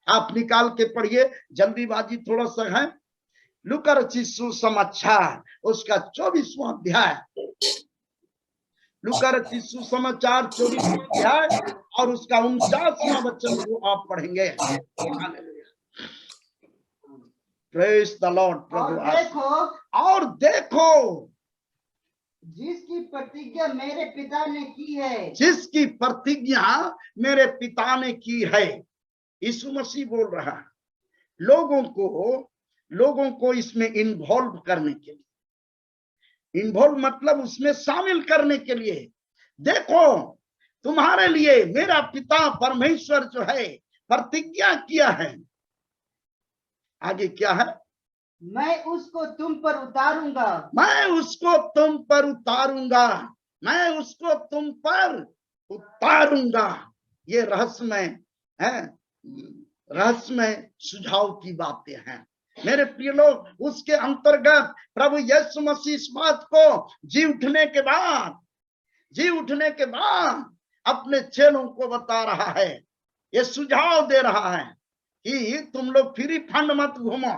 [SPEAKER 1] आप निकाल के पढ़िए, जल्दीबाजी थोड़ा सा है। लूका रचित सुसमाचार उसका 24वां अध्याय, लूका रचित सुसमाचार 24वां अध्याय और उसका 49वां वचन को आप पढ़ेंगे। Praise the Lord. प्रभु और देखो
[SPEAKER 5] जिसकी प्रतिज्ञा मेरे पिता ने की है,
[SPEAKER 1] जिसकी प्रतिज्ञा मेरे पिता ने की है। यीशु मसीह बोल रहा है लोगों को इसमें इन्वॉल्व करने के लिए। इन्वॉल्व मतलब उसमें शामिल करने के लिए। देखो, तुम्हारे लिए मेरा पिता परमेश्वर जो है प्रतिज्ञा किया है। आगे क्या है?
[SPEAKER 5] मैं उसको तुम पर उतारूंगा,
[SPEAKER 1] मैं उसको तुम पर उतारूंगा, मैं उसको तुम पर उतारूंगा। ये रहस्यमय है, रहस्यमय सुझाव की बातें हैं मेरे प्रिय लोग। उसके अंतर्गत प्रभु यीशु मसीह इस बात को जी उठने के बाद अपने चेलों को बता रहा है, ये सुझाव दे रहा है कि तुम लोग फ्री फंड मत घूमो,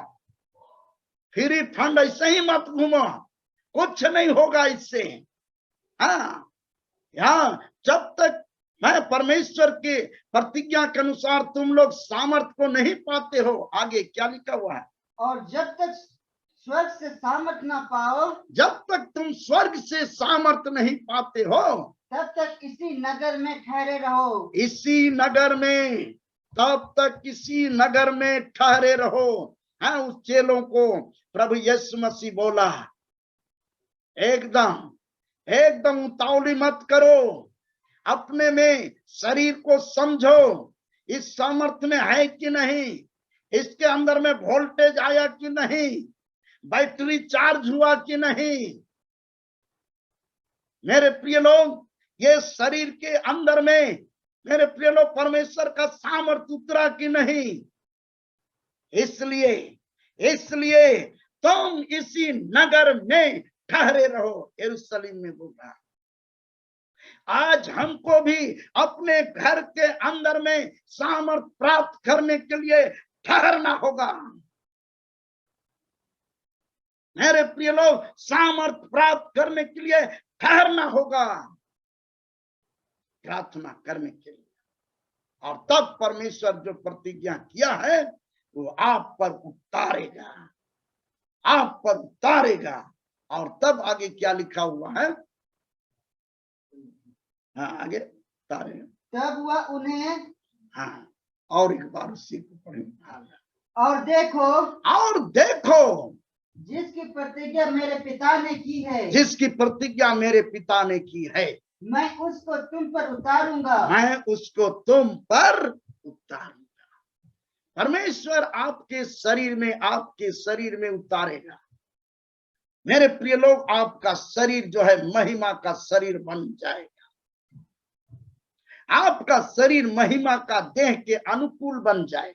[SPEAKER 1] फ्री फंड ऐसे ही मत घूमो, कुछ नहीं होगा इससे। हाँ, यहाँ जब तक मैं परमेश्वर के प्रतिज्ञा के अनुसार तुम लोग सामर्थ को नहीं पाते हो। आगे क्या लिखा हुआ है?
[SPEAKER 5] और जब तक स्वर्ग से सामर्थ ना पाओ,
[SPEAKER 1] जब तक तुम स्वर्ग से सामर्थ नहीं पाते हो,
[SPEAKER 5] तब तक इसी नगर में ठहरे रहो।
[SPEAKER 1] इसी नगर में, तब तक इसी नगर में ठहरे रहो। हाँ, उस चेलों को प्रभु यीशु मसीह बोला, एकदम उतावली मत करो, अपने में शरीर को समझो, इस सामर्थ्य में है कि नहीं, इसके अंदर में वोल्टेज आया कि नहीं, बैटरी चार्ज हुआ कि नहीं। मेरे प्रिय लोग, ये शरीर के अंदर में मेरे प्रिय लोग परमेश्वर का सामर्थ्य उतरा कि नहीं। इसलिए तुम इसी नगर में ठहरे रहो। यरूशलेम में बोला, आज हमको भी अपने घर के अंदर में सामर्थ प्राप्त करने के लिए ठहरना होगा। मेरे प्रिय लोग, सामर्थ प्राप्त करने के लिए ठहरना होगा, प्रार्थना करने के लिए। और तब परमेश्वर जो प्रतिज्ञा किया है वो आप पर उतारेगा, आप पर उतारेगा। और तब आगे क्या लिखा हुआ है? हाँ, आगे उतारेगा।
[SPEAKER 5] तब वह उन्हें,
[SPEAKER 1] हाँ, और एक बार उसी को पढ़ेंगे।
[SPEAKER 5] और देखो जिसकी प्रतिज्ञा मेरे पिता ने की है,
[SPEAKER 1] जिसकी प्रतिज्ञा मेरे पिता ने की है,
[SPEAKER 5] मैं उसको तुम पर उतारूंगा,
[SPEAKER 1] मैं उसको तुम पर उतारूंगा। परमेश्वर आपके शरीर में उतारेगा। मेरे प्रिय लोग, आपका शरीर जो है महिमा का शरीर बन जाएगा। आपका शरीर महिमा का देह के अनुकूल बन जाएगा।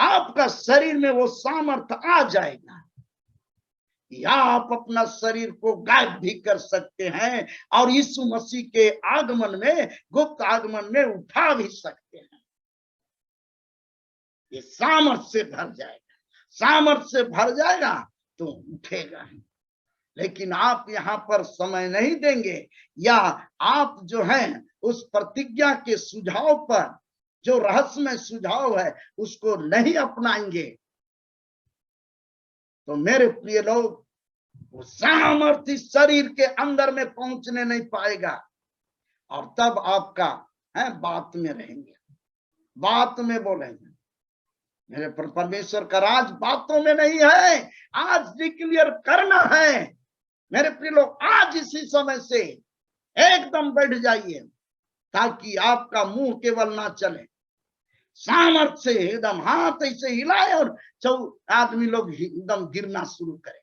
[SPEAKER 1] आपका शरीर में वो सामर्थ्य आ जाएगा, या आप अपना शरीर को गायब भी कर सकते हैं और यीशु मसीह के आगमन में, गुप्त आगमन में उठा भी सकते हैं। ये सामर्थ्य से भर जाएगा, सामर्थ्य से भर जाएगा तो उठेगा। लेकिन आप यहाँ पर समय नहीं देंगे, या आप जो है उस प्रतिज्ञा के सुझाव पर, जो रहस्यमय सुझाव है, उसको नहीं अपनाएंगे, तो मेरे प्रिय लोग, वो सामर्थ्य शरीर के अंदर में पहुंचने नहीं पाएगा। और तब आपका है बात में रहेंगे, बात में बोलेंगे। मेरे परमेश्वर का राज बातों में नहीं है, आज डिक्लेयर करना है। मेरे प्रिय लोग, आज इसी समय से एकदम बैठ जाइए, ताकि आपका मुंह केवल ना चले, सामर्थ्य से एकदम हाथ ऐसे हिलाए और आदमी लोग एकदम गिरना शुरू करें,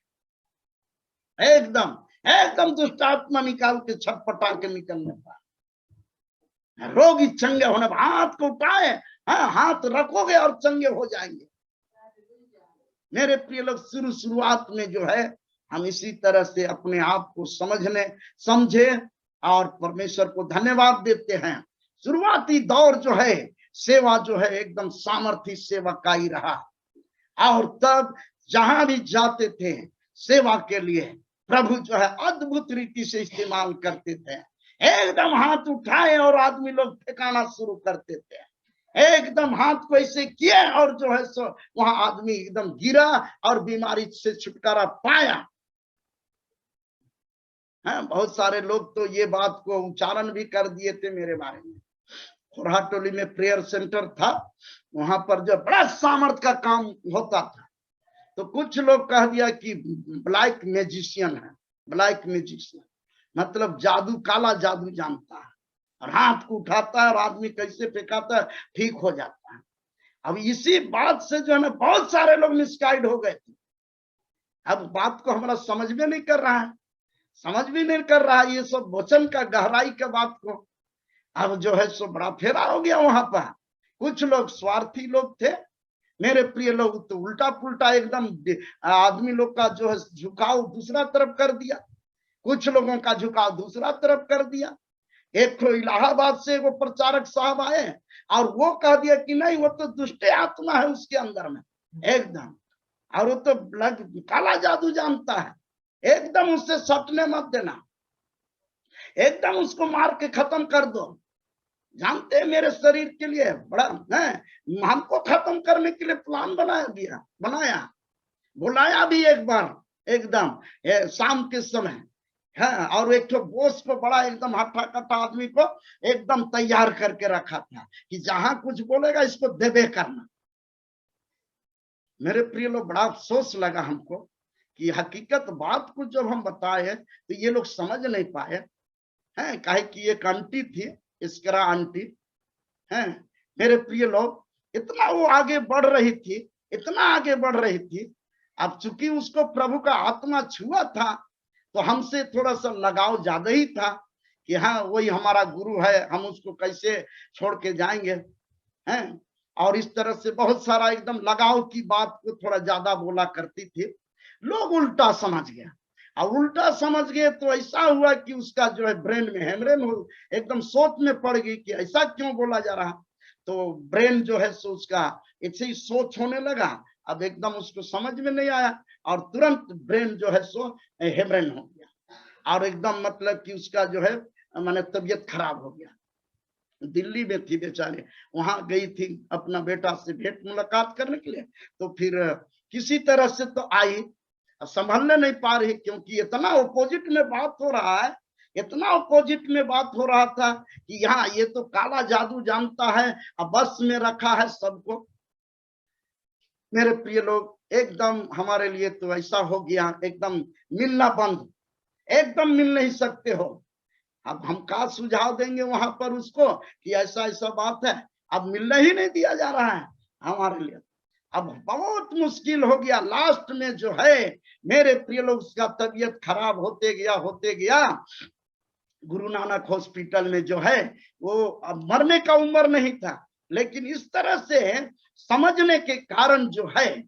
[SPEAKER 1] एकदम एकदम दुष्ट आत्मा निकाल के छटपटा के निकलने पाए, रोगी चंगे होने, हाथ को उठाए, हाथ रखोगे और चंगे हो जाएंगे। मेरे प्रिय लोग, शुरुआत में जो है हम इसी तरह से अपने आप को समझे और परमेश्वर को धन्यवाद देते हैं। शुरुआती दौर जो है, सेवा जो है, एकदम सामर्थ्य सेवा का ही रहा, और तब जहां भी जाते थे सेवा के लिए प्रभु जो है अद्भुत रीति से इस्तेमाल करते थे। एकदम हाथ उठाए और आदमी लोग ठिकाना शुरू करते थे, एकदम हाथ को ऐसे किए और जो है सो वहां आदमी एकदम गिरा और बीमारी से छुटकारा पाया। बहुत सारे लोग तो ये बात को उच्चारण भी कर दिए थे मेरे बारे में। खोरहा टोली में प्रेयर सेंटर था, वहां पर जो बड़ा सामर्थ का काम होता था, तो कुछ लोग कह दिया कि ब्लैक मैजिशियन है। ब्लैक मैजिशियन मतलब जादू, काला जादू जानता है, और हाथ को उठाता है और आदमी कैसे फेंकाता है ठीक हो जाता है। अब इसी बात से जो है ना बहुत सारे लोग मिसगाइड हो गए थे। अब बात को हमारा समझ में नहीं कर रहा है, ये सब वचन का गहराई का बात को। अब जो है सो बड़ा फेरा हो गया वहां पर। कुछ लोग स्वार्थी लोग थे मेरे प्रिय लोग, तो उल्टा पुल्टा एकदम आदमी लोग का जो है झुकाव दूसरा तरफ कर दिया, कुछ लोगों का झुकाव दूसरा तरफ कर दिया। एक तो इलाहाबाद से वो प्रचारक साहब आए और वो कह दिया कि नहीं, वो तो दुष्ट आत्मा है उसके अंदर में एकदम, और वो तो काला जादू जानता है, एकदम उससे सटने मत देना, एकदम उसको मार के खत्म कर दो। जानते हैं मेरे शरीर के लिए बड़ा है, हमको खत्म करने के लिए प्लान बनाया, बुलाया भी एक बार एकदम शाम के समय है, और एक तो बोस को बड़ा एकदम हट्टा कट्टा आदमी को एकदम तैयार करके रखा था कि जहां कुछ बोलेगा इसको देबे करना। मेरे प्रिय लोग, बड़ा अफसोस लगा हमको कि हकीकत बात को जब हम बताए तो ये लोग समझ नहीं पाए हैं। काहे कि एक आंटी थी, इसकरा आंटी है, मेरे प्रिय लोग, इतना वो आगे बढ़ रही थी, इतना आगे बढ़ रही थी। अब चूंकि उसको प्रभु का आत्मा छुआ था तो हमसे थोड़ा सा लगाव ज्यादा ही था कि हाँ वही हमारा गुरु है, हम उसको कैसे छोड़ के जाएंगे हैं। और इस तरह से बहुत सारा एकदम लगाव की बात को थोड़ा ज्यादा बोला करती थी। लोग उल्टा समझ गया, और उल्टा समझ गए तो ऐसा हुआ कि उसका जो है ब्रेन में हेमरेज हो, एकदम सोच में पड़ गई कि ऐसा क्यों बोला जा रहा। तो ब्रेन जो है सो उसका ऐसे ही सोच होने लगा, अब एकदम उसको समझ में नहीं आया और तुरंत ब्रेन जो है सो हेमरेज हो गया, और एकदम मतलब कि उसका जो है माने तबीयत खराब हो गया। दिल्ली में थी बेचारे, वहां गई थी अपना बेटा से भेंट मुलाकात करने के लिए, तो फिर किसी तरह से तो आई, संभलने नहीं पा रही, क्योंकि इतना अपोजिट में बात हो रहा है, इतना अपोजिट में बात हो रहा था कि यहाँ ये तो काला जादू जानता है, अब बस में रखा है सबको। मेरे प्रिय लोग, एकदम हमारे लिए तो ऐसा हो गया, एकदम मिलना बंद, एकदम मिल नहीं सकते हो। अब हम क्या सुझाव देंगे वहां पर उसको कि ऐसा ऐसा बात है, अब मिलने ही नहीं दिया जा रहा है हमारे लिए। अब बहुत मुश्किल हो गया। लास्ट में जो है मेरे प्रिय लोग, उसका तबीयत खराब होते गया। गुरु नानक हॉस्पिटल में जो है वो अब मरने का उम्र नहीं था, लेकिन इस तरह से समझने के कारण जो है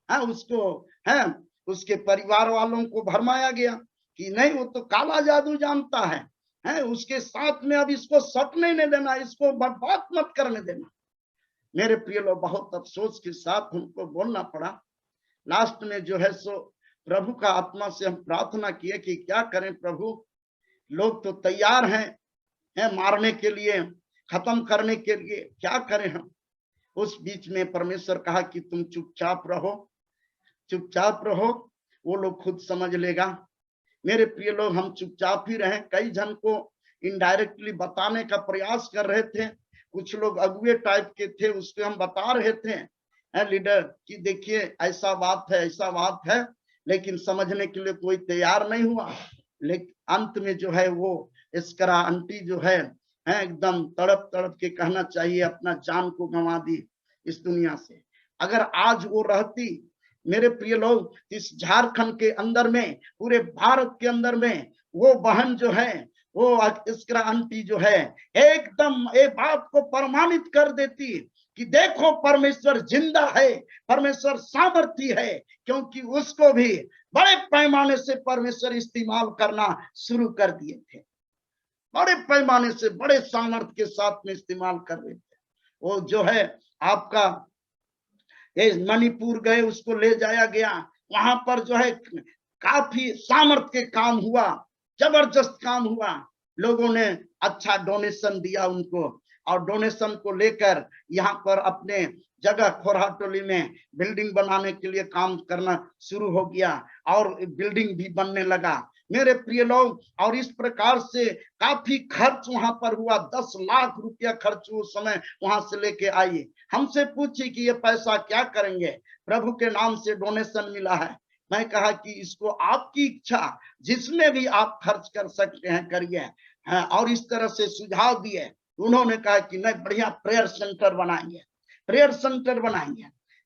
[SPEAKER 1] उसको है उसके परिवार वालों को भरमाया गया कि नहीं वो तो काला जादू जानता है, उसके साथ में अब इसको सट नहीं देना, इसको बर्बाद मत करने देना। मेरे प्रिय लोग, बहुत अफसोस के साथ हमको बोलना पड़ा। लास्ट में जो है सो प्रभु का आत्मा से हम प्रार्थना किए कि क्या करें प्रभु, लोग तो तैयार हैं मारने के लिए, खत्म करने के लिए, क्या करें हम। उस बीच में परमेश्वर कहा कि तुम चुपचाप रहो, वो लोग खुद समझ लेगा। मेरे प्रिय लोग, हम चुपचाप ही रहे। कई जन को इनडायरेक्टली बताने का प्रयास कर रहे थे, कुछ लोग अगुए टाइप के थे, उसको हम बता रहे थे लीडर कि देखिए ऐसा बात है
[SPEAKER 3] लेकिन समझने के लिए कोई तैयार नहीं हुआ। लेकिन अंत में जो है वो इस्करा आंटी जो है एकदम तड़प तड़प के कहना चाहिए अपना जान को गंवा दी इस दुनिया से। अगर आज वो रहती मेरे प्रिय लोग, इस झारखंड के अंदर में, पूरे भारत के अंदर में, वो बहन जो है, वो इस्करा आंटी जो है, एकदम एक बात को प्रमाणित कर देती कि देखो परमेश्वर जिंदा है, परमेश्वर सामर्थी है, क्योंकि उसको भी बड़े पैमाने से परमेश्वर इस्तेमाल करना शुरू कर दिए थे। बड़े पैमाने से, बड़े सामर्थ्य के साथ में इस्तेमाल कर रहे थे। वो जो है आपका मणिपुर गए, उसको ले जाया गया, वहां पर जो है काफी सामर्थ्य के काम हुआ, जबरदस्त काम हुआ। लोगों ने अच्छा डोनेशन दिया उनको, और डोनेशन को लेकर यहाँ पर अपने जगह खोराटोली में बिल्डिंग बनाने के लिए काम करना शुरू हो गया, और बिल्डिंग भी बनने लगा मेरे प्रिय लोग। और इस प्रकार से काफी खर्च वहां पर हुआ, 10 लाख रुपया खर्च उस समय वहां से लेके आई। हमसे पूछी कि ये पैसा क्या करेंगे, प्रभु के नाम से डोनेशन मिला है। मैं कहा कि इसको आपकी इच्छा जिसमें भी आप खर्च कर सकते हैं करिए, और इस तरह से सुझाव दिए। उन्होंने कहा कि नहीं, बढ़िया प्रेयर सेंटर बनाएंगे, प्रेयर सेंटर बनाएंगे,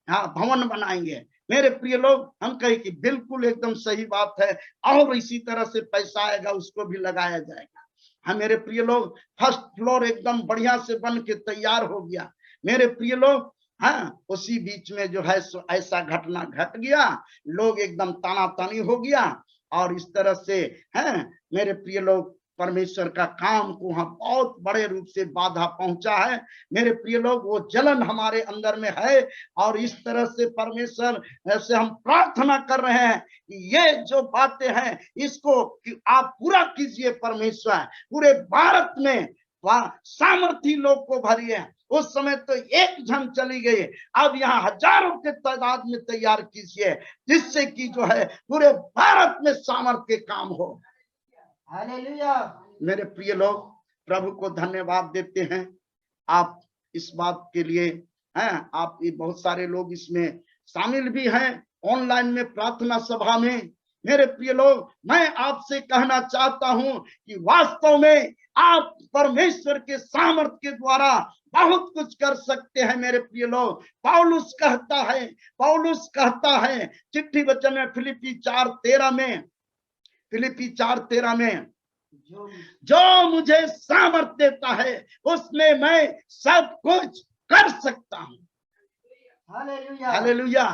[SPEAKER 3] हाँ भवन बनाएंगे। मेरे प्रिय लोग, हम कहे कि बिल्कुल एकदम सही बात है, और इसी तरह से पैसा आएगा उसको भी लगाया जाएगा। हाँ मेरे प्रिय लोग, फर्स्ट फ्लोर एकदम बढ़िया से बन के तैयार हो गया मेरे प्रिय लोग। हाँ उसी बीच में जो है ऐसा घटना घट गया, लोग एकदम तानातानी हो गया, और इस तरह से है मेरे प्रिय लोग परमेश्वर का काम को वहां बहुत बड़े रूप से बाधा पहुंचा है मेरे प्रिय लोग। वो जलन हमारे अंदर में है, और इस तरह से परमेश्वर से हम प्रार्थना कर रहे हैं कि ये जो बातें हैं इसको आप पूरा कीजिए परमेश्वर। पूरे भारत में सामर्थी लोग को भरिए। उस समय तो एक जन चली गई, अब यहाँ हजारों के तादाद में तैयार कीजिए, जिससे कि जो है पूरे भारत में सामर्थ्य के काम हो।
[SPEAKER 5] हालेलुया।
[SPEAKER 3] मेरे प्रिय लोग, प्रभु को धन्यवाद देते हैं आप इस बात के लिए हैं। आप ये बहुत सारे लोग इसमें शामिल भी हैं ऑनलाइन में प्रार्थना सभा में। मेरे प्रिय लोग, मैं आपसे कहना चाहता हूं कि वास्तव में आप परमेश्वर के सामर्थ्य के द्वारा बहुत कुछ कर सकते हैं मेरे प्रिय लोग। पौलुस कहता है चिट्ठी वचन में फिलिप्पी 4:13 में, फिलिप्पी 4:13 में, जो मुझे सामर्थ देता है उसमें मैं सब कुछ कर सकता हूं।
[SPEAKER 5] हालेलुया,
[SPEAKER 3] हालेलुया,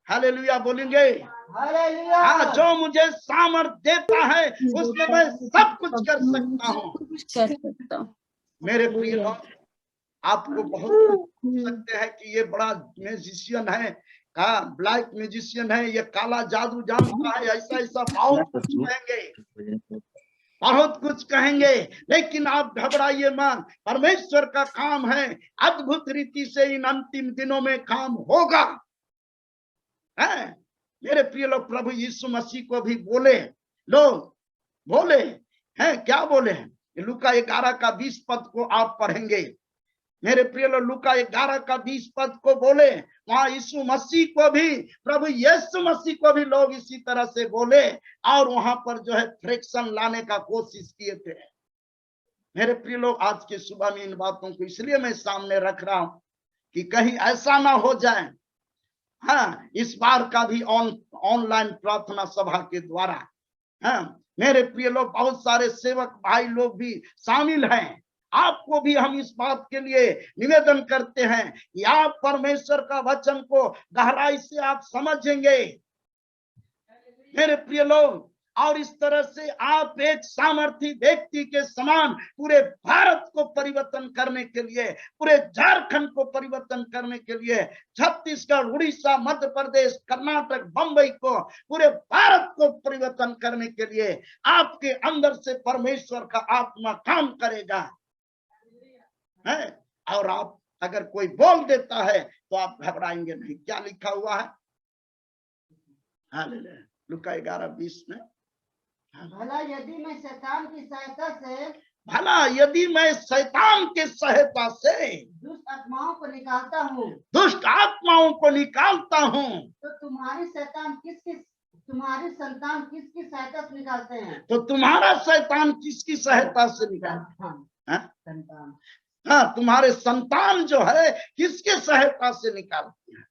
[SPEAKER 3] हालेलुया बोलेंगे।
[SPEAKER 5] हालेलुया।
[SPEAKER 3] हाँ, जो मुझे सामर्थ देता है उसमें मैं सब कुछ कर सकता हूँ। मेरे प्रिय लोग, आपको बहुत कुछ सकते हैं कि ये बड़ा म्यूजिशियन है, का ब्लैक म्यूजिशियन है, ये काला जादू जानता है, ऐसा ऐसा बहुत कुछ कहेंगे, बहुत कुछ कहेंगे। लेकिन आप घबराइए मत, परमेश्वर का काम है, अद्भुत रीति से इन अंतिम दिनों में काम होगा। है मेरे प्रिय लोग, प्रभु यीशु मसीह को भी बोले, लोग बोले हैं, क्या बोले हैं? लूका 11:20 पद को आप पढ़ेंगे मेरे प्रिय लोग। लूका 11:20 पद को बोले, वहां यीशु मसीह को भी, प्रभु यीशु मसीह को भी लोग इसी तरह से बोले, और वहां पर जो है फ्रिक्शन लाने का कोशिश किए थे। मेरे प्रिय लोग, आज के सुबह में इन बातों को इसलिए मैं सामने रख रहा हूं कि कहीं ऐसा ना हो जाए। हाँ, इस बार का भी ऑनलाइन प्रार्थना सभा के द्वारा, हाँ मेरे प्रिय लोग, बहुत सारे सेवक भाई लोग भी शामिल हैं। आपको भी हम इस बात के लिए निवेदन करते हैं कि आप परमेश्वर का वचन को गहराई से आप समझेंगे मेरे प्रिय लोग, और इस तरह से आप एक सामर्थी व्यक्ति के समान पूरे भारत को परिवर्तन करने के लिए, पूरे झारखंड को परिवर्तन करने के लिए, छत्तीसगढ़, उड़ीसा, मध्य प्रदेश, कर्नाटक, बंबई को, पूरे भारत को परिवर्तन करने के लिए आपके अंदर से परमेश्वर का आत्मा काम करेगा। है, और आप अगर कोई बोल देता है तो आप घबराएंगे नहीं। क्या लिखा हुआ है? हालेलुया, लूका 11:20 में,
[SPEAKER 5] भला यदि मैं शैतान की सहायता से,
[SPEAKER 3] भला यदि मैं शैतान के सहायता से
[SPEAKER 5] दुष्ट आत्माओं को निकालता हूँ,
[SPEAKER 3] दुष्ट आत्माओं को निकालता हूँ,
[SPEAKER 5] तो तुम्हारी शैतान किस तुम्हारी संतान किसकी सहायता से निकालते हैं?
[SPEAKER 3] तो तुम्हारा शैतान किसकी सहायता से निकालते
[SPEAKER 5] संतान
[SPEAKER 3] हैं?
[SPEAKER 5] संतान
[SPEAKER 3] हाँ, तुम्हारे संतान जो है किसके सहायता से निकालते हैं?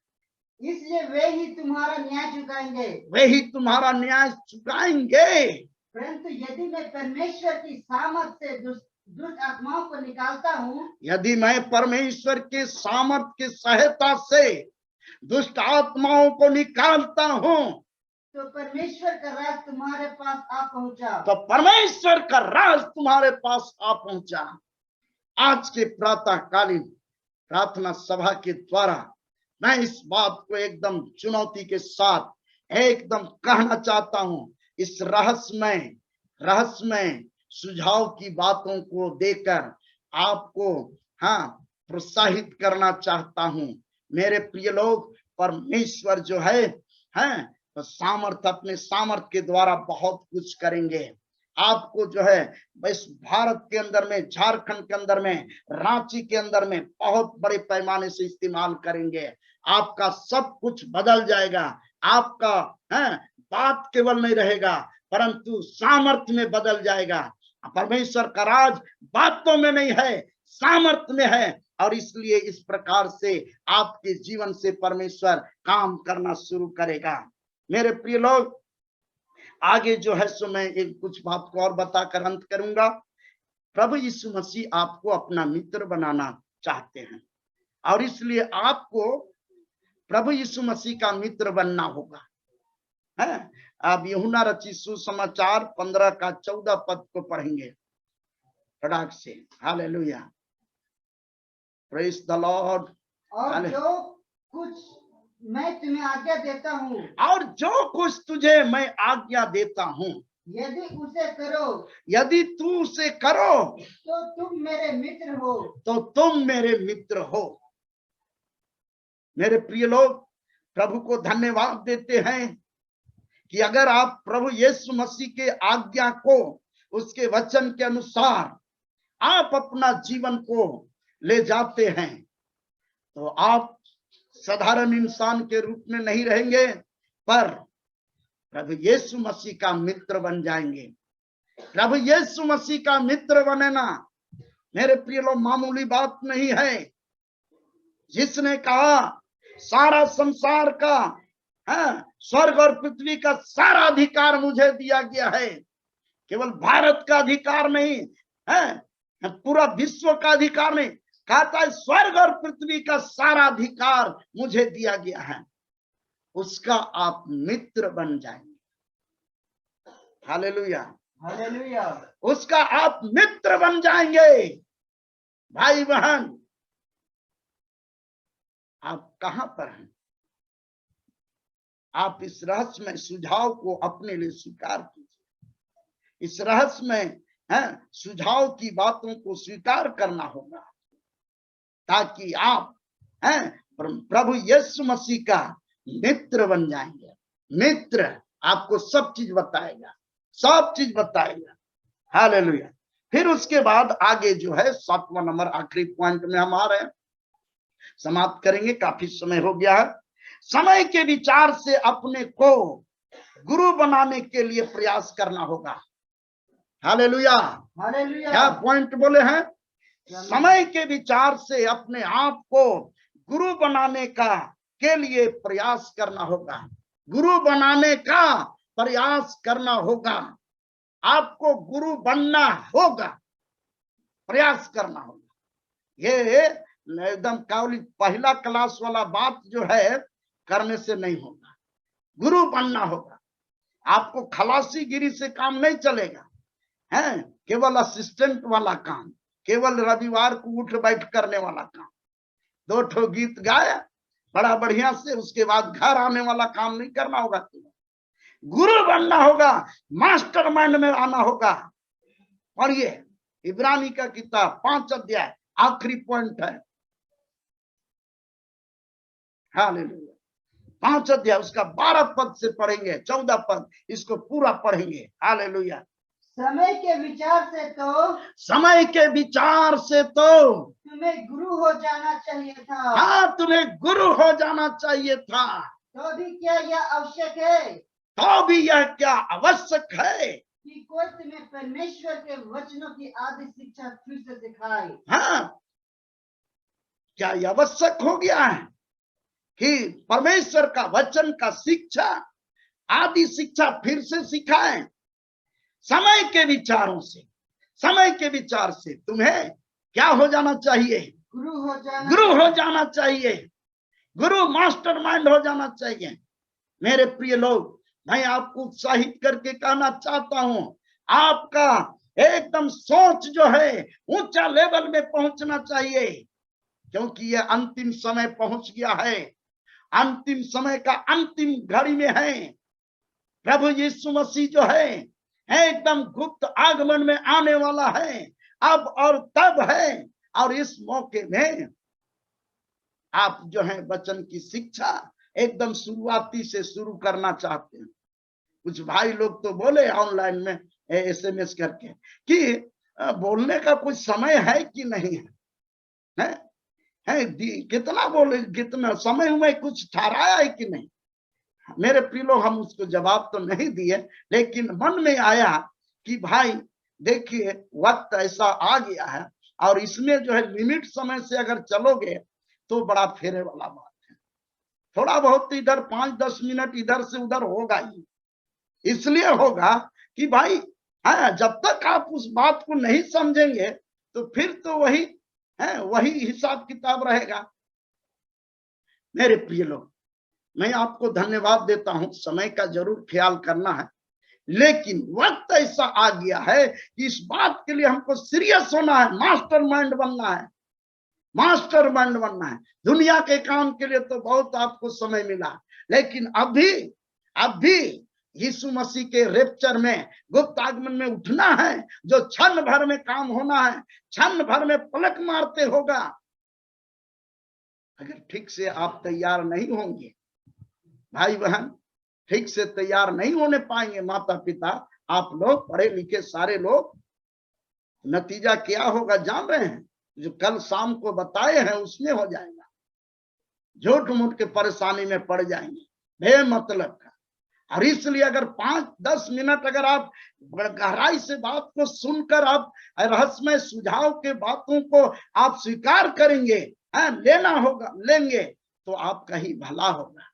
[SPEAKER 5] इसलिए वे ही तुम्हारा न्याय चुकाएंगे।
[SPEAKER 3] वे ही तुम्हारा न्याय चुकाएंगे।
[SPEAKER 5] परंतु यदि मैं परमेश्वर की सामर्थ से दुष्ट आत्माओं को निकालता हूँ,
[SPEAKER 3] यदि मैं परमेश्वर के सामर्थ्य की सहायता से दुष्ट आत्माओं को निकालता हूँ,
[SPEAKER 5] तो परमेश्वर का राज तुम्हारे पास आ पहुंचा।
[SPEAKER 3] तो परमेश्वर का राज तुम्हारे पास आ पहुंचा। आज के प्रातःकालीन प्रार्थना सभा के द्वारा मैं इस बात को एकदम चुनौती के साथ एकदम कहना चाहता हूं। इस रहस्यमय सुझाव की बातों को देकर आपको प्रोत्साहित करना चाहता हूं। मेरे प्रिय लोग, परमेश्वर जो है तो अपने सामर्थ के द्वारा बहुत कुछ करेंगे। आपको जो है इस भारत के अंदर में, झारखंड के अंदर में, रांची के अंदर में बहुत बड़े पैमाने से इस्तेमाल करेंगे। आपका सब कुछ बदल जाएगा। आपका बात केवल नहीं रहेगा परंतु सामर्थ्य में बदल जाएगा। परमेश्वर का राज बातों में नहीं है, सामर्थ्य में है। और इसलिए इस प्रकार से आपके जीवन से परमेश्वर काम करना शुरू करेगा। मेरे प्रिय लोग, आगे जो है सो मैं एक कुछ बात को और बताकर अंत करूंगा। प्रभु यीशु मसीह आपको अपना मित्र बनाना चाहते हैं और इसलिए आपको प्रभु यीशु मसीह का मित्र बनना होगा। आप यूहन्ना रचित सुसमाचार 15 का 14 पद को पढ़ेंगे फटाक से। Hallelujah, praise the Lord.
[SPEAKER 5] और जो कुछ मैं तुम्हें आज्ञा देता हूँ,
[SPEAKER 3] और जो कुछ तुझे मैं आज्ञा देता हूँ,
[SPEAKER 5] यदि
[SPEAKER 3] तू उसे करो
[SPEAKER 5] तो तुम मेरे मित्र हो।
[SPEAKER 3] तो तुम मेरे मित्र हो। मेरे प्रिय लोग, प्रभु को धन्यवाद देते हैं कि अगर आप प्रभु यीशु मसीह के आज्ञा को, उसके वचन के अनुसार आप अपना जीवन को ले जाते हैं तो आप साधारण इंसान के रूप में नहीं रहेंगे पर प्रभु यीशु मसीह का मित्र बन जाएंगे। प्रभु यीशु मसीह का मित्र बनना मेरे प्रिय लोग मामूली बात नहीं है। जिसने कहा सारा संसार का स्वर्ग और पृथ्वी का सारा अधिकार मुझे दिया गया है, केवल भारत का अधिकार नहीं है, पूरा विश्व का अधिकार नहीं, कहता है स्वर्ग और पृथ्वी का सारा अधिकार मुझे दिया गया है, उसका आप मित्र बन जाएंगे। Hallelujah,
[SPEAKER 5] hallelujah.
[SPEAKER 3] उसका आप मित्र बन जाएंगे। भाई बहन, आप कहां पर हैं? आप इस रहस्यमय सुझाव को अपने लिए स्वीकार कीजिए। इस रहस्यमय सुझाव की बातों को स्वीकार करना होगा ताकि आप प्रभु यीशु मसीह का मित्र बन जाएंगे। मित्र आपको सब चीज बताएगा, सब चीज बताएगा। हालेलुया। फिर उसके बाद आगे जो है 7वां नंबर आखिरी पॉइंट में हम आ रहे हैं, समाप्त करेंगे, काफी समय हो गया है। समय के विचार से अपने को गुरु बनाने के लिए प्रयास करना होगा। Hallelujah,
[SPEAKER 5] hallelujah.
[SPEAKER 3] क्या पॉइंट बोले हैं? समय के विचार से अपने आप को गुरु बनाने के लिए प्रयास करना होगा। गुरु बनाने का प्रयास करना होगा। आपको गुरु बनना होगा, प्रयास करना होगा। ये एकदम केवल पहला क्लास वाला बात जो है करने से नहीं होगा, गुरु बनना होगा। आपको खलासी गिरी से काम नहीं चलेगा, है केवल असिस्टेंट वाला काम, केवल रविवार को उठ बैठ करने वाला काम, 2 ठो गीत गाया बड़ा बढ़िया से, उसके बाद घर आने वाला काम नहीं करना होगा। तुम्हें गुरु बनना होगा, मास्टरमाइंड में आना होगा। और ये इब्रानी का किताब 5 अध्याय आखिरी पॉइंट है। हालेलुया, 5 अध्याय उसका 12 पद से पढ़ेंगे, 14 पद इसको पूरा पढ़ेंगे। हालेलुया।
[SPEAKER 5] समय के विचार से
[SPEAKER 3] तो
[SPEAKER 5] तुम्हें गुरु हो जाना चाहिए था।
[SPEAKER 3] हाँ, तुम्हें गुरु हो जाना चाहिए था।
[SPEAKER 5] तो भी क्या यह आवश्यक है
[SPEAKER 1] तो भी यह क्या आवश्यक है
[SPEAKER 5] कि कोई तुम्हें परमेश्वर के वचनों की आदि शिक्षा फिर से सिखाए।
[SPEAKER 1] हाँ, क्या यह आवश्यक हो गया है कि परमेश्वर का वचन का शिक्षा, आदि शिक्षा फिर से सिखाएं? समय के विचारों से, समय के विचार से तुम्हें क्या हो जाना चाहिए?
[SPEAKER 5] गुरु हो जाना,
[SPEAKER 1] गुरु हो जाना चाहिए, गुरु मास्टरमाइंड हो जाना चाहिए। मेरे प्रिय लोग, मैं आपको उत्साहित करके कहना चाहता हूं, आपका एकदम सोच जो है ऊंचा लेवल में पहुंचना चाहिए, क्योंकि यह अंतिम समय पहुंच गया है। अंतिम समय का अंतिम घड़ी में है। प्रभु यीशु मसीह जो है एकदम गुप्त आगमन में आने वाला है, अब और तब है। और इस मौके में आप जो है वचन की शिक्षा एकदम शुरुआती से शुरू करना चाहते हैं। कुछ भाई लोग तो बोले ऑनलाइन में SMS करके कि बोलने का कुछ समय है कि नहीं है, है कितना बोले, कितना समय में कुछ ठहराया है कि नहीं। मेरे प्रिय लोग, हम उसको जवाब तो नहीं दिए, लेकिन मन में आया कि भाई देखिए वक्त ऐसा आ गया है और इसमें जो है लिमिट समय से अगर चलोगे तो बड़ा फेरे वाला बात है। थोड़ा बहुत इधर 5-10 मिनट इधर से उधर होगा ही, इसलिए होगा कि भाई जब तक आप उस बात को नहीं समझेंगे तो फिर तो वही वही हिसाब किताब रहेगा। मेरे प्रिय लोग, मैं आपको धन्यवाद देता हूं। समय का जरूर ख्याल करना है, लेकिन वक्त ऐसा आ गया है कि इस बात के लिए हमको सीरियस होना है, मास्टरमाइंड बनना है, मास्टरमाइंड बनना है। दुनिया के काम के लिए तो बहुत आपको समय मिला, लेकिन अभी यीशु मसीह के रेप्चर में, गुप्त आगमन में उठना है, जो क्षण भर में काम होना है, क्षण भर में पलक मारते होगा। अगर ठीक से आप तैयार नहीं होंगे, भाई बहन ठीक से तैयार नहीं होने पाएंगे, माता पिता, आप लोग पढ़े लिखे सारे लोग, नतीजा क्या होगा जान रहे हैं? जो कल शाम को बताए हैं उसमें हो जाएगा। झूठ मूठ के परेशानी में पड़ जाएंगे बेमतलब का। और इसलिए अगर 5-10 मिनट अगर आप गहराई से बात को सुनकर आप रहस्यमय सुझाव के बातों को आप स्वीकार करेंगे, लेना होगा, लेंगे, तो आपका ही भला होगा।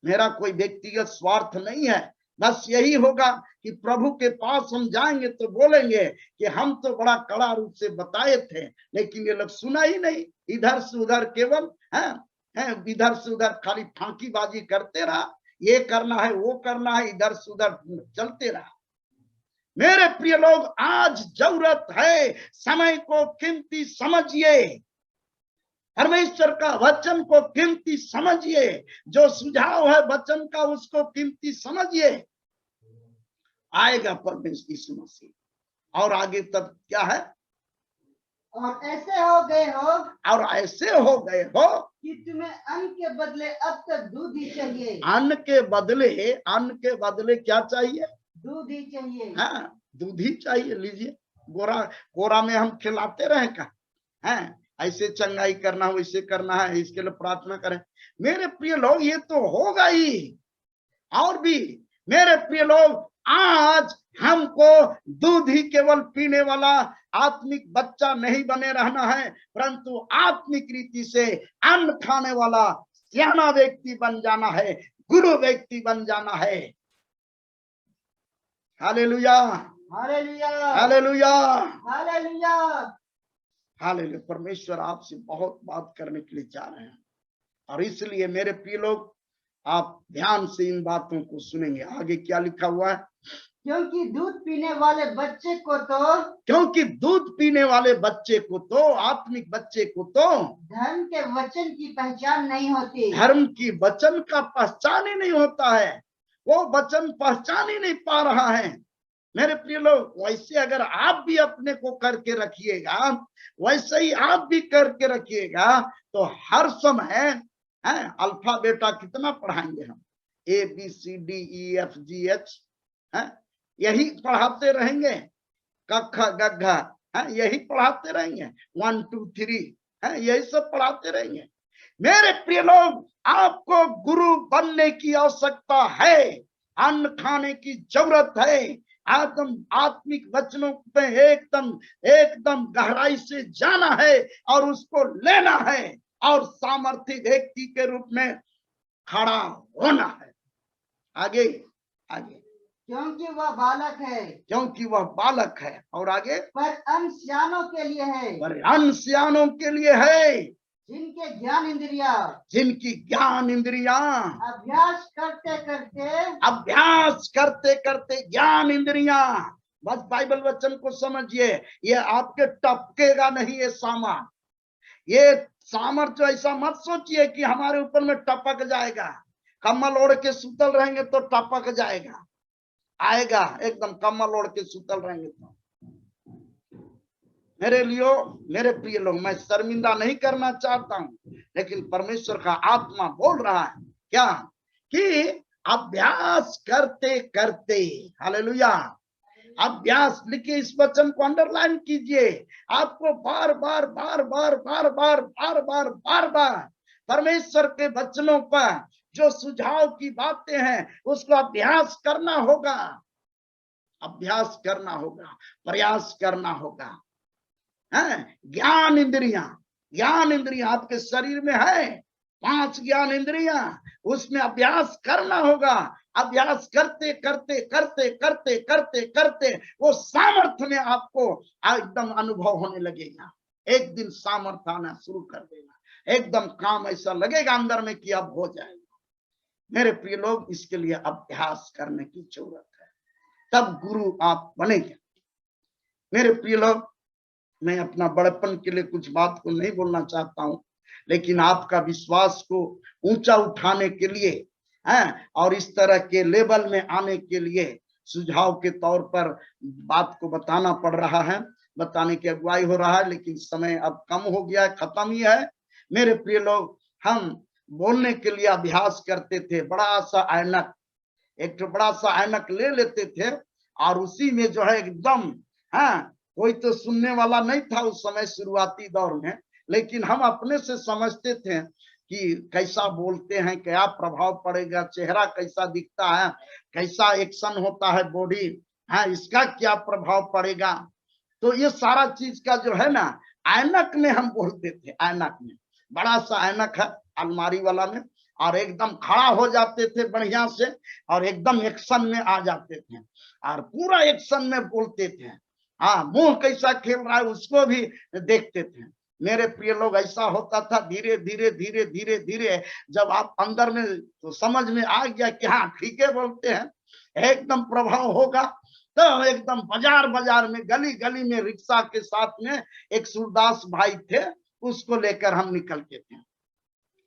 [SPEAKER 1] मेरा कोई व्यक्तिगत स्वार्थ नहीं है, बस यही होगा कि प्रभु के पास हम जाएंगे तो बोलेंगे कि हम तो बड़ा कड़ा रूप से बताए थे, लेकिन ये लोग सुना ही नहीं, इधर से उधर केवल इधर से उधर खाली फांकीबाजी करते रहा, ये करना है वो करना है, इधर से उधर चलते रहा। मेरे प्रिय लोग, आज जरूरत है, समय को कीमती समझिए, परमेश्वर का वचन को कीमती समझिए, जो सुझाव है वचन का उसको कीमती समझिए। आएगा परमेश्वर यीशु मसीह, और आगे तब क्या है?
[SPEAKER 5] और ऐसे हो गए हो,
[SPEAKER 1] और ऐसे हो गए हो
[SPEAKER 5] कि तुम्हें अन्न के बदले अब तक दूध ही चाहिए।
[SPEAKER 1] अन्न के बदले क्या चाहिए?
[SPEAKER 5] दूध ही चाहिए।
[SPEAKER 1] हाँ, दूध ही चाहिए। लीजिए, कोरा में हम खिलाते रहे का है, ऐसे चंगाई करना, वैसे करना है, इसके लिए प्रार्थना करें। मेरे प्रिय लोग, ये तो होगा ही। और भी मेरे प्रिय लोग, आज हमको दूध ही केवल पीने वाला आत्मिक बच्चा नहीं बने रहना है, परंतु आत्मिक रीति से अन्न खाने वाला सियाना व्यक्ति बन जाना है, गुरु व्यक्ति बन जाना है। Hallelujah,
[SPEAKER 5] hallelujah,
[SPEAKER 1] hallelujah,
[SPEAKER 5] hallelujah,
[SPEAKER 1] hallelujah. परमेश्वर आपसे बहुत बात करने के लिए चाह रहे हैं, और इसलिए मेरे प्रिय लोग, आप ध्यान से इन बातों को सुनेंगे। आगे क्या लिखा हुआ है?
[SPEAKER 5] क्योंकि दूध पीने वाले बच्चे को तो,
[SPEAKER 1] आत्मिक बच्चे को तो
[SPEAKER 5] धर्म के वचन की पहचान नहीं होती।
[SPEAKER 1] धर्म की वचन का पहचान ही नहीं होता है, वो वचन पहचान ही नहीं पा रहा है। मेरे प्रिय लोग, वैसे अगर आप भी अपने को करके रखिएगा, वैसे ही आप भी करके रखिएगा, तो हर समय अल्फा बेटा कितना पढ़ाएंगे हम, ABCDEFGH, यही पढ़ाते रहेंगे, कक्खा गग्घा यही पढ़ाते रहेंगे, 1 2 3 यही सब पढ़ाते रहेंगे। मेरे प्रिय लोग, आपको गुरु बनने की आवश्यकता है,
[SPEAKER 3] अन्न खाने की जरूरत है। आत्मिक वचनों पे एकदम एकदम गहराई से जाना है और उसको लेना है और सामर्थ्य व्यक्ति के रूप में खड़ा होना है। आगे आगे,
[SPEAKER 5] क्योंकि वह बालक है,
[SPEAKER 3] क्योंकि वह बालक है। और आगे,
[SPEAKER 5] पर अनसियानों के लिए है,
[SPEAKER 3] पर अनसियानों के लिए है,
[SPEAKER 5] जिनके ज्ञान इंद्रिया
[SPEAKER 3] जिनकी ज्ञान इंद्रियां
[SPEAKER 5] अभ्यास करते करते
[SPEAKER 3] ज्ञान इंद्रियां। बस बाइबल वचन को समझिए, ये आपके टपकेगा नहीं ये सामान, ये सामर्थ्य ऐसा मत सोचिए कि हमारे ऊपर में टपक जाएगा। कम्बल ओढ़ के सुतल रहेंगे तो टपक जाएगा, आएगा एकदम कम्बल ओढ़ के सुतल रहेंगे तो। मेरे लिए, मेरे प्रिय लोग, मैं शर्मिंदा नहीं करना चाहता हूं, लेकिन परमेश्वर का आत्मा बोल रहा है क्या कि अभ्यास करते करते, हालेलुया, अभ्यास, लिखिए इस वचन को अंडरलाइन कीजिए, आपको बार बार बार बार बार बार बार बार बार बार परमेश्वर के वचनों पर जो सुझाव की बातें हैं उसको अभ्यास करना होगा, अभ्यास करना होगा, प्रयास करना होगा। ज्ञान इंद्रियां आपके शरीर में है, 5 ज्ञान इंद्रियां, उसमें अभ्यास करना होगा। अभ्यास करते करते करते करते करते करते वो सामर्थ्य में आपको एकदम अनुभव होने लगेगा। एक दिन सामर्थ्य आना शुरू कर देगा, एकदम काम ऐसा लगेगा अंदर में कि अब हो जाएगा। मेरे प्रिय लोग, इसके लिए अभ्यास करने की जरूरत है, तब गुरु आप बनेंगे। मेरे प्रिय लोग, मैं अपना बड़प्पन के लिए कुछ बात को नहीं बोलना चाहता हूं, लेकिन आपका विश्वास को ऊंचा उठाने के लिए और इस तरह के लेवल में आने के लिए सुझाव के तौर पर बात को बताना पड़ रहा है, बताने की अगुवाई हो रहा है, लेकिन समय अब कम हो गया है, खत्म ही है। मेरे प्रिय लोग, हम बोलने के लिए अभ्यास करते थे, बड़ा सा ऐनक, एक तो बड़ा सा ऐनक ले लेते थे और उसी में जो है एकदम, कोई तो सुनने वाला नहीं था उस समय शुरुआती दौर में, लेकिन हम अपने से समझते थे कि कैसा बोलते हैं, क्या प्रभाव पड़ेगा, चेहरा कैसा दिखता है, कैसा एक्शन होता है बॉडी, इसका क्या प्रभाव पड़ेगा। तो ये सारा चीज का जो है ना, ऐनक में हम बोलते थे, ऐनक में, बड़ा सा ऐनक है अलमारी वाला में, और एकदम खड़ा हो जाते थे बढ़िया से और एकदम एक्शन में आ जाते थे और पूरा एक्शन में बोलते थे। मुंह कैसा खेल रहा है उसको भी देखते थे। मेरे प्रिय लोग, ऐसा होता था, धीरे धीरे धीरे धीरे धीरे जब आप अंदर में तो समझ में आ गया कि हाँ ठीक है बोलते हैं, एकदम प्रभाव होगा, तो एकदम बाजार बाजार में, गली गली में, रिक्शा के साथ में एक सूरदास भाई थे, उसको लेकर हम निकलते थे।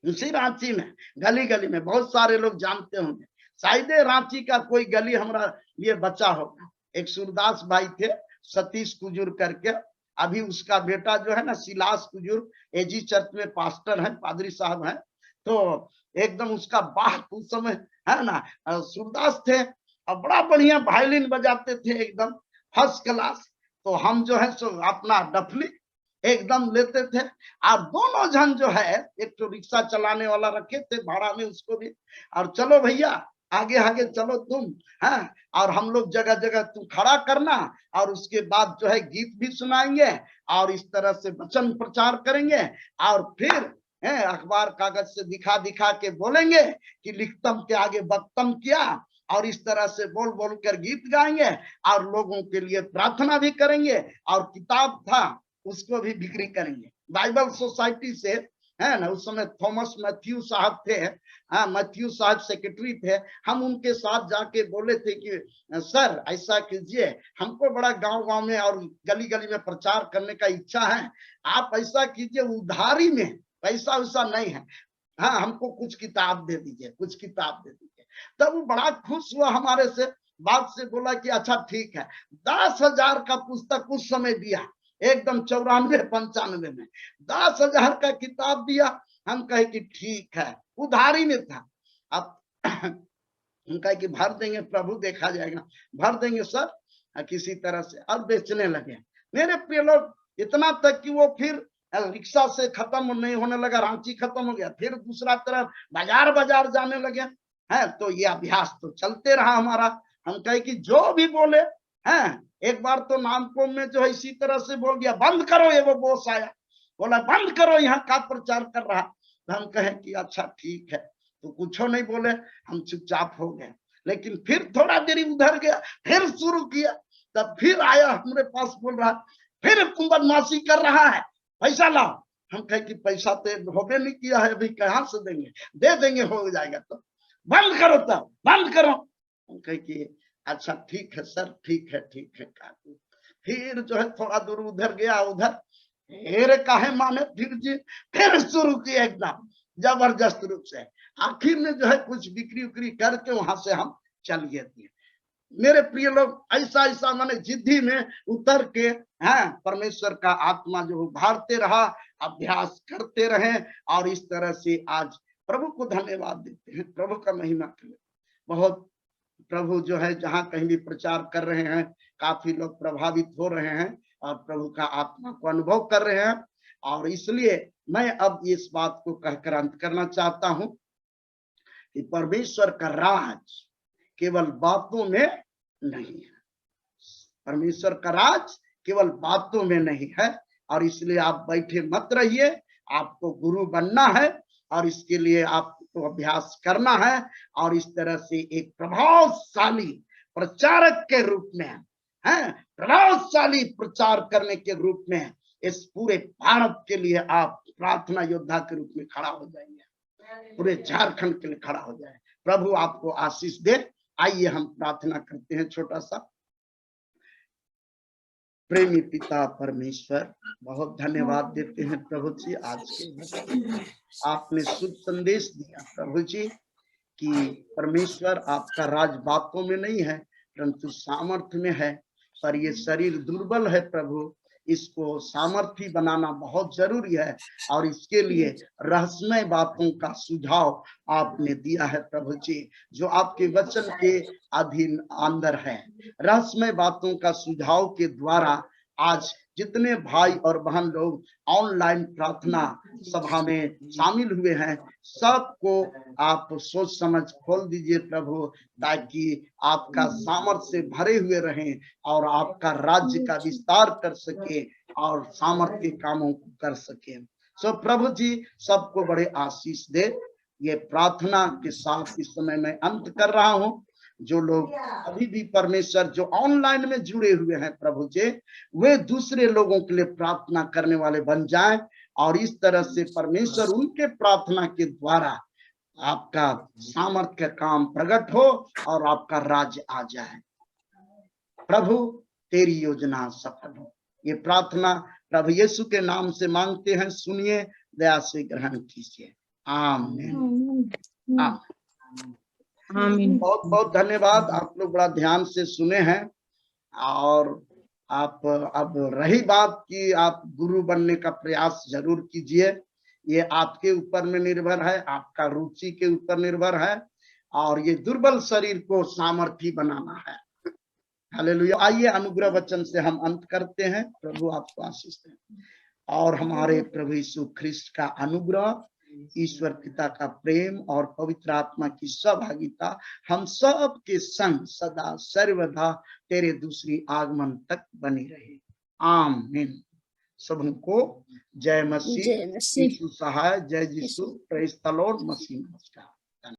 [SPEAKER 3] उसी रांची में गली गली में, बहुत सारे लोग जानते होंगे, शायद रांची का कोई गली हमारा ये बचा होगा। एक सूरदास भाई थे, सतीश कुजूर करके, अभी उसका बेटा जो है ना सिलास कुजूर एजी चर्च में पास्टर है, पादरी साहब हैं। तो एकदम उसका बाप उस समय है ना सूरदास थे और बड़ा बढ़िया वायलिन बजाते थे, एकदम फर्स्ट क्लास। तो हम जो है सो अपना डफली एकदम लेते थे और दोनों जन जो है, एक तो रिक्शा चलाने वाला रखे थे भाड़ा में उसको भी, और चलो भैया आगे आगे चलो तुम, और हम लोग जगह जगह तुम खड़ा करना, और उसके बाद जो है गीत भी सुनाएंगे और इस तरह से वचन प्रचार करेंगे, और फिर अखबार कागज से दिखा दिखा के बोलेंगे कि लिखतम के आगे बक्तम किया, और इस तरह से बोल बोल कर गीत गाएंगे और लोगों के लिए प्रार्थना भी करेंगे, और किताब था उसको भी बिक्री करेंगे। बाइबल सोसाइटी से है ना, उस समय थॉमस मैथ्यू साहब थे, मैथ्यू साहब सेक्रेटरी थे, हम उनके साथ जाके बोले थे कि सर ऐसा कीजिए, हमको बड़ा गांव गांव में और गली गली में प्रचार करने का इच्छा है, आप ऐसा कीजिए उधारी में, पैसा वैसा नहीं है, हमको कुछ किताब दे दीजिए, कुछ किताब दे दीजिए। तब वो बड़ा खुश हुआ हमारे से, बात से बोला कि अच्छा ठीक है। 10,000 का पुस्तक उस समय दिया, एकदम 94-95 में 10,000 का किताब दिया। हम कहे कि ठीक है, उधारी में था। अब हम कहे कि भर देंगे प्रभु, देखा जाएगा, भर देंगे सर किसी तरह से, और बेचने लगे। मेरे प्रिय लोग, इतना तक कि वो फिर रिक्शा से खत्म नहीं होने लगा, रांची खत्म हो गया, फिर दूसरा तरफ बाजार बाजार जाने लगे।
[SPEAKER 1] है, तो ये अभ्यास तो चलते रहा हमारा। हम कहे कि जो भी बोले हैं, एक बार तो नामकोम में जो है इसी तरह से बोल दिया, बंद करो, ये वो बॉस आया, बोला बंद करो, यहाँ का प्रचार कर रहा। तो हम कहे कि अच्छा ठीक है, तो कुछ नहीं बोले, हम चुपचाप हो गए। लेकिन फिर थोड़ा देरी उधर गया, फिर शुरू किया, तब फिर आया हमारे पास, बोल रहा फिर बदमाशी कर रहा है, पैसा लाओ। हम कहे कि पैसा तो होबे नहीं किया है, अभी कहाँ से देंगे, दे देंगे हो जाएगा, तो बंद करो, तब बंद करो। हम कहे कि अच्छा ठीक है सर, ठीक है ठीक है। फिर जो है थोड़ा दूर उधर गया, उधर फिर काहे माने, फिर शुरू किया एकदम जबरदस्त रूप से। आखिर में जो है कुछ बिक्री उक्री करके वहां से हम चल गए थे। मेरे प्रिय लोग, ऐसा ऐसा माने जिद्दी में उतर के हैं, परमेश्वर का आत्मा जो उभारते रहा, अभ्यास करते रहे, और इस तरह से आज प्रभु को धन्यवाद देते हैं, प्रभु का महिमा करें। बहुत प्रभु जो है जहां कहीं भी प्रचार कर रहे हैं, काफी लोग प्रभावित हो रहे हैं और प्रभु का आत्मा को अनुभव कर रहे हैं। और इसलिए मैं अब इस बात को कहकर अंत करना चाहता हूं कि परमेश्वर का राज केवल बातों में नहीं है, परमेश्वर का राज केवल बातों में नहीं है। और इसलिए आप बैठे मत रहिए, आपको गुरु बनना है, और इसके लिए आपको अभ्यास करना है, और इस तरह से एक प्रभावशाली प्रचारक के रूप में है, प्रभावशाली प्रचार करने के रूप में इस पूरे भारत के लिए आप प्रार्थना योद्धा के रूप में खड़ा हो जाएंगे, पूरे झारखंड के लिए खड़ा हो जाए। प्रभु आपको आशीष दे। आइए हम प्रार्थना करते हैं छोटा सा। प्रेमी पिता परमेश्वर, बहुत धन्यवाद देते हैं प्रभु जी, आज के आपने शुभ संदेश दिया प्रभु जी कि परमेश्वर आपका राज बातों में नहीं है परंतु सामर्थ्य में है। पर ये शरीर दुर्बल है प्रभु, इसको सामर्थ्य बनाना बहुत जरूरी है, और इसके लिए रहस्यमय बातों का सुझाव आपने दिया है प्रभु जी, जो आपके वचन के अधीन अंदर है। रहस्यमय बातों का सुझाव के द्वारा आज जितने भाई और बहन लोग ऑनलाइन प्रार्थना सभा में शामिल हुए हैं, सबको आप सोच समझ खोल दीजिए प्रभु, ताकि आपका सामर्थ्य से भरे हुए रहें और आपका राज्य का विस्तार कर सके और सामर्थ्य के कामों को कर सके। सो प्रभु जी सबको बड़े आशीष दे। ये प्रार्थना के साथ इस समय मैं अंत कर रहा हूँ। जो लोग अभी भी परमेश्वर जो ऑनलाइन में जुड़े हुए हैं प्रभु जी, वे दूसरे लोगों के लिए प्रार्थना करने वाले बन जाएं, और इस तरह से परमेश्वर उनके प्रार्थना के द्वारा आपका सामर्थ्य का काम प्रकट हो और आपका राज्य आ जाए। प्रभु तेरी योजना सफल हो। ये प्रार्थना प्रभु यीशु के नाम से मांगते हैं, सुनिए, दया से ग्रहण कीजिए। आमीन। आमीन। बहुत बहुत धन्यवाद, आप लोग बड़ा ध्यान से सुने हैं। और आप अब रही बात कि आप गुरु बनने का प्रयास जरूर कीजिए, ये आपके ऊपर में निर्भर है, आपका रुचि के ऊपर निर्भर है, और ये दुर्बल शरीर को सामर्थी बनाना है। हालेलुया। आइए अनुग्रह वचन से हम अंत करते हैं। प्रभु आपको आशीष दे, और हमारे प्रभु यीशु ख्रिस्ट का अनुग्रह, ईश्वर पिता का प्रेम और पवित्र आत्मा की सहभागिता हम सब के संग सदा सर्वदा तेरे दूसरी आगमन तक बनी रहे। आमीन। सबको जय मसीह, यीशु सहाय, जय यीशु, प्रेज़ द लॉर्ड, मसीह नमस्कार।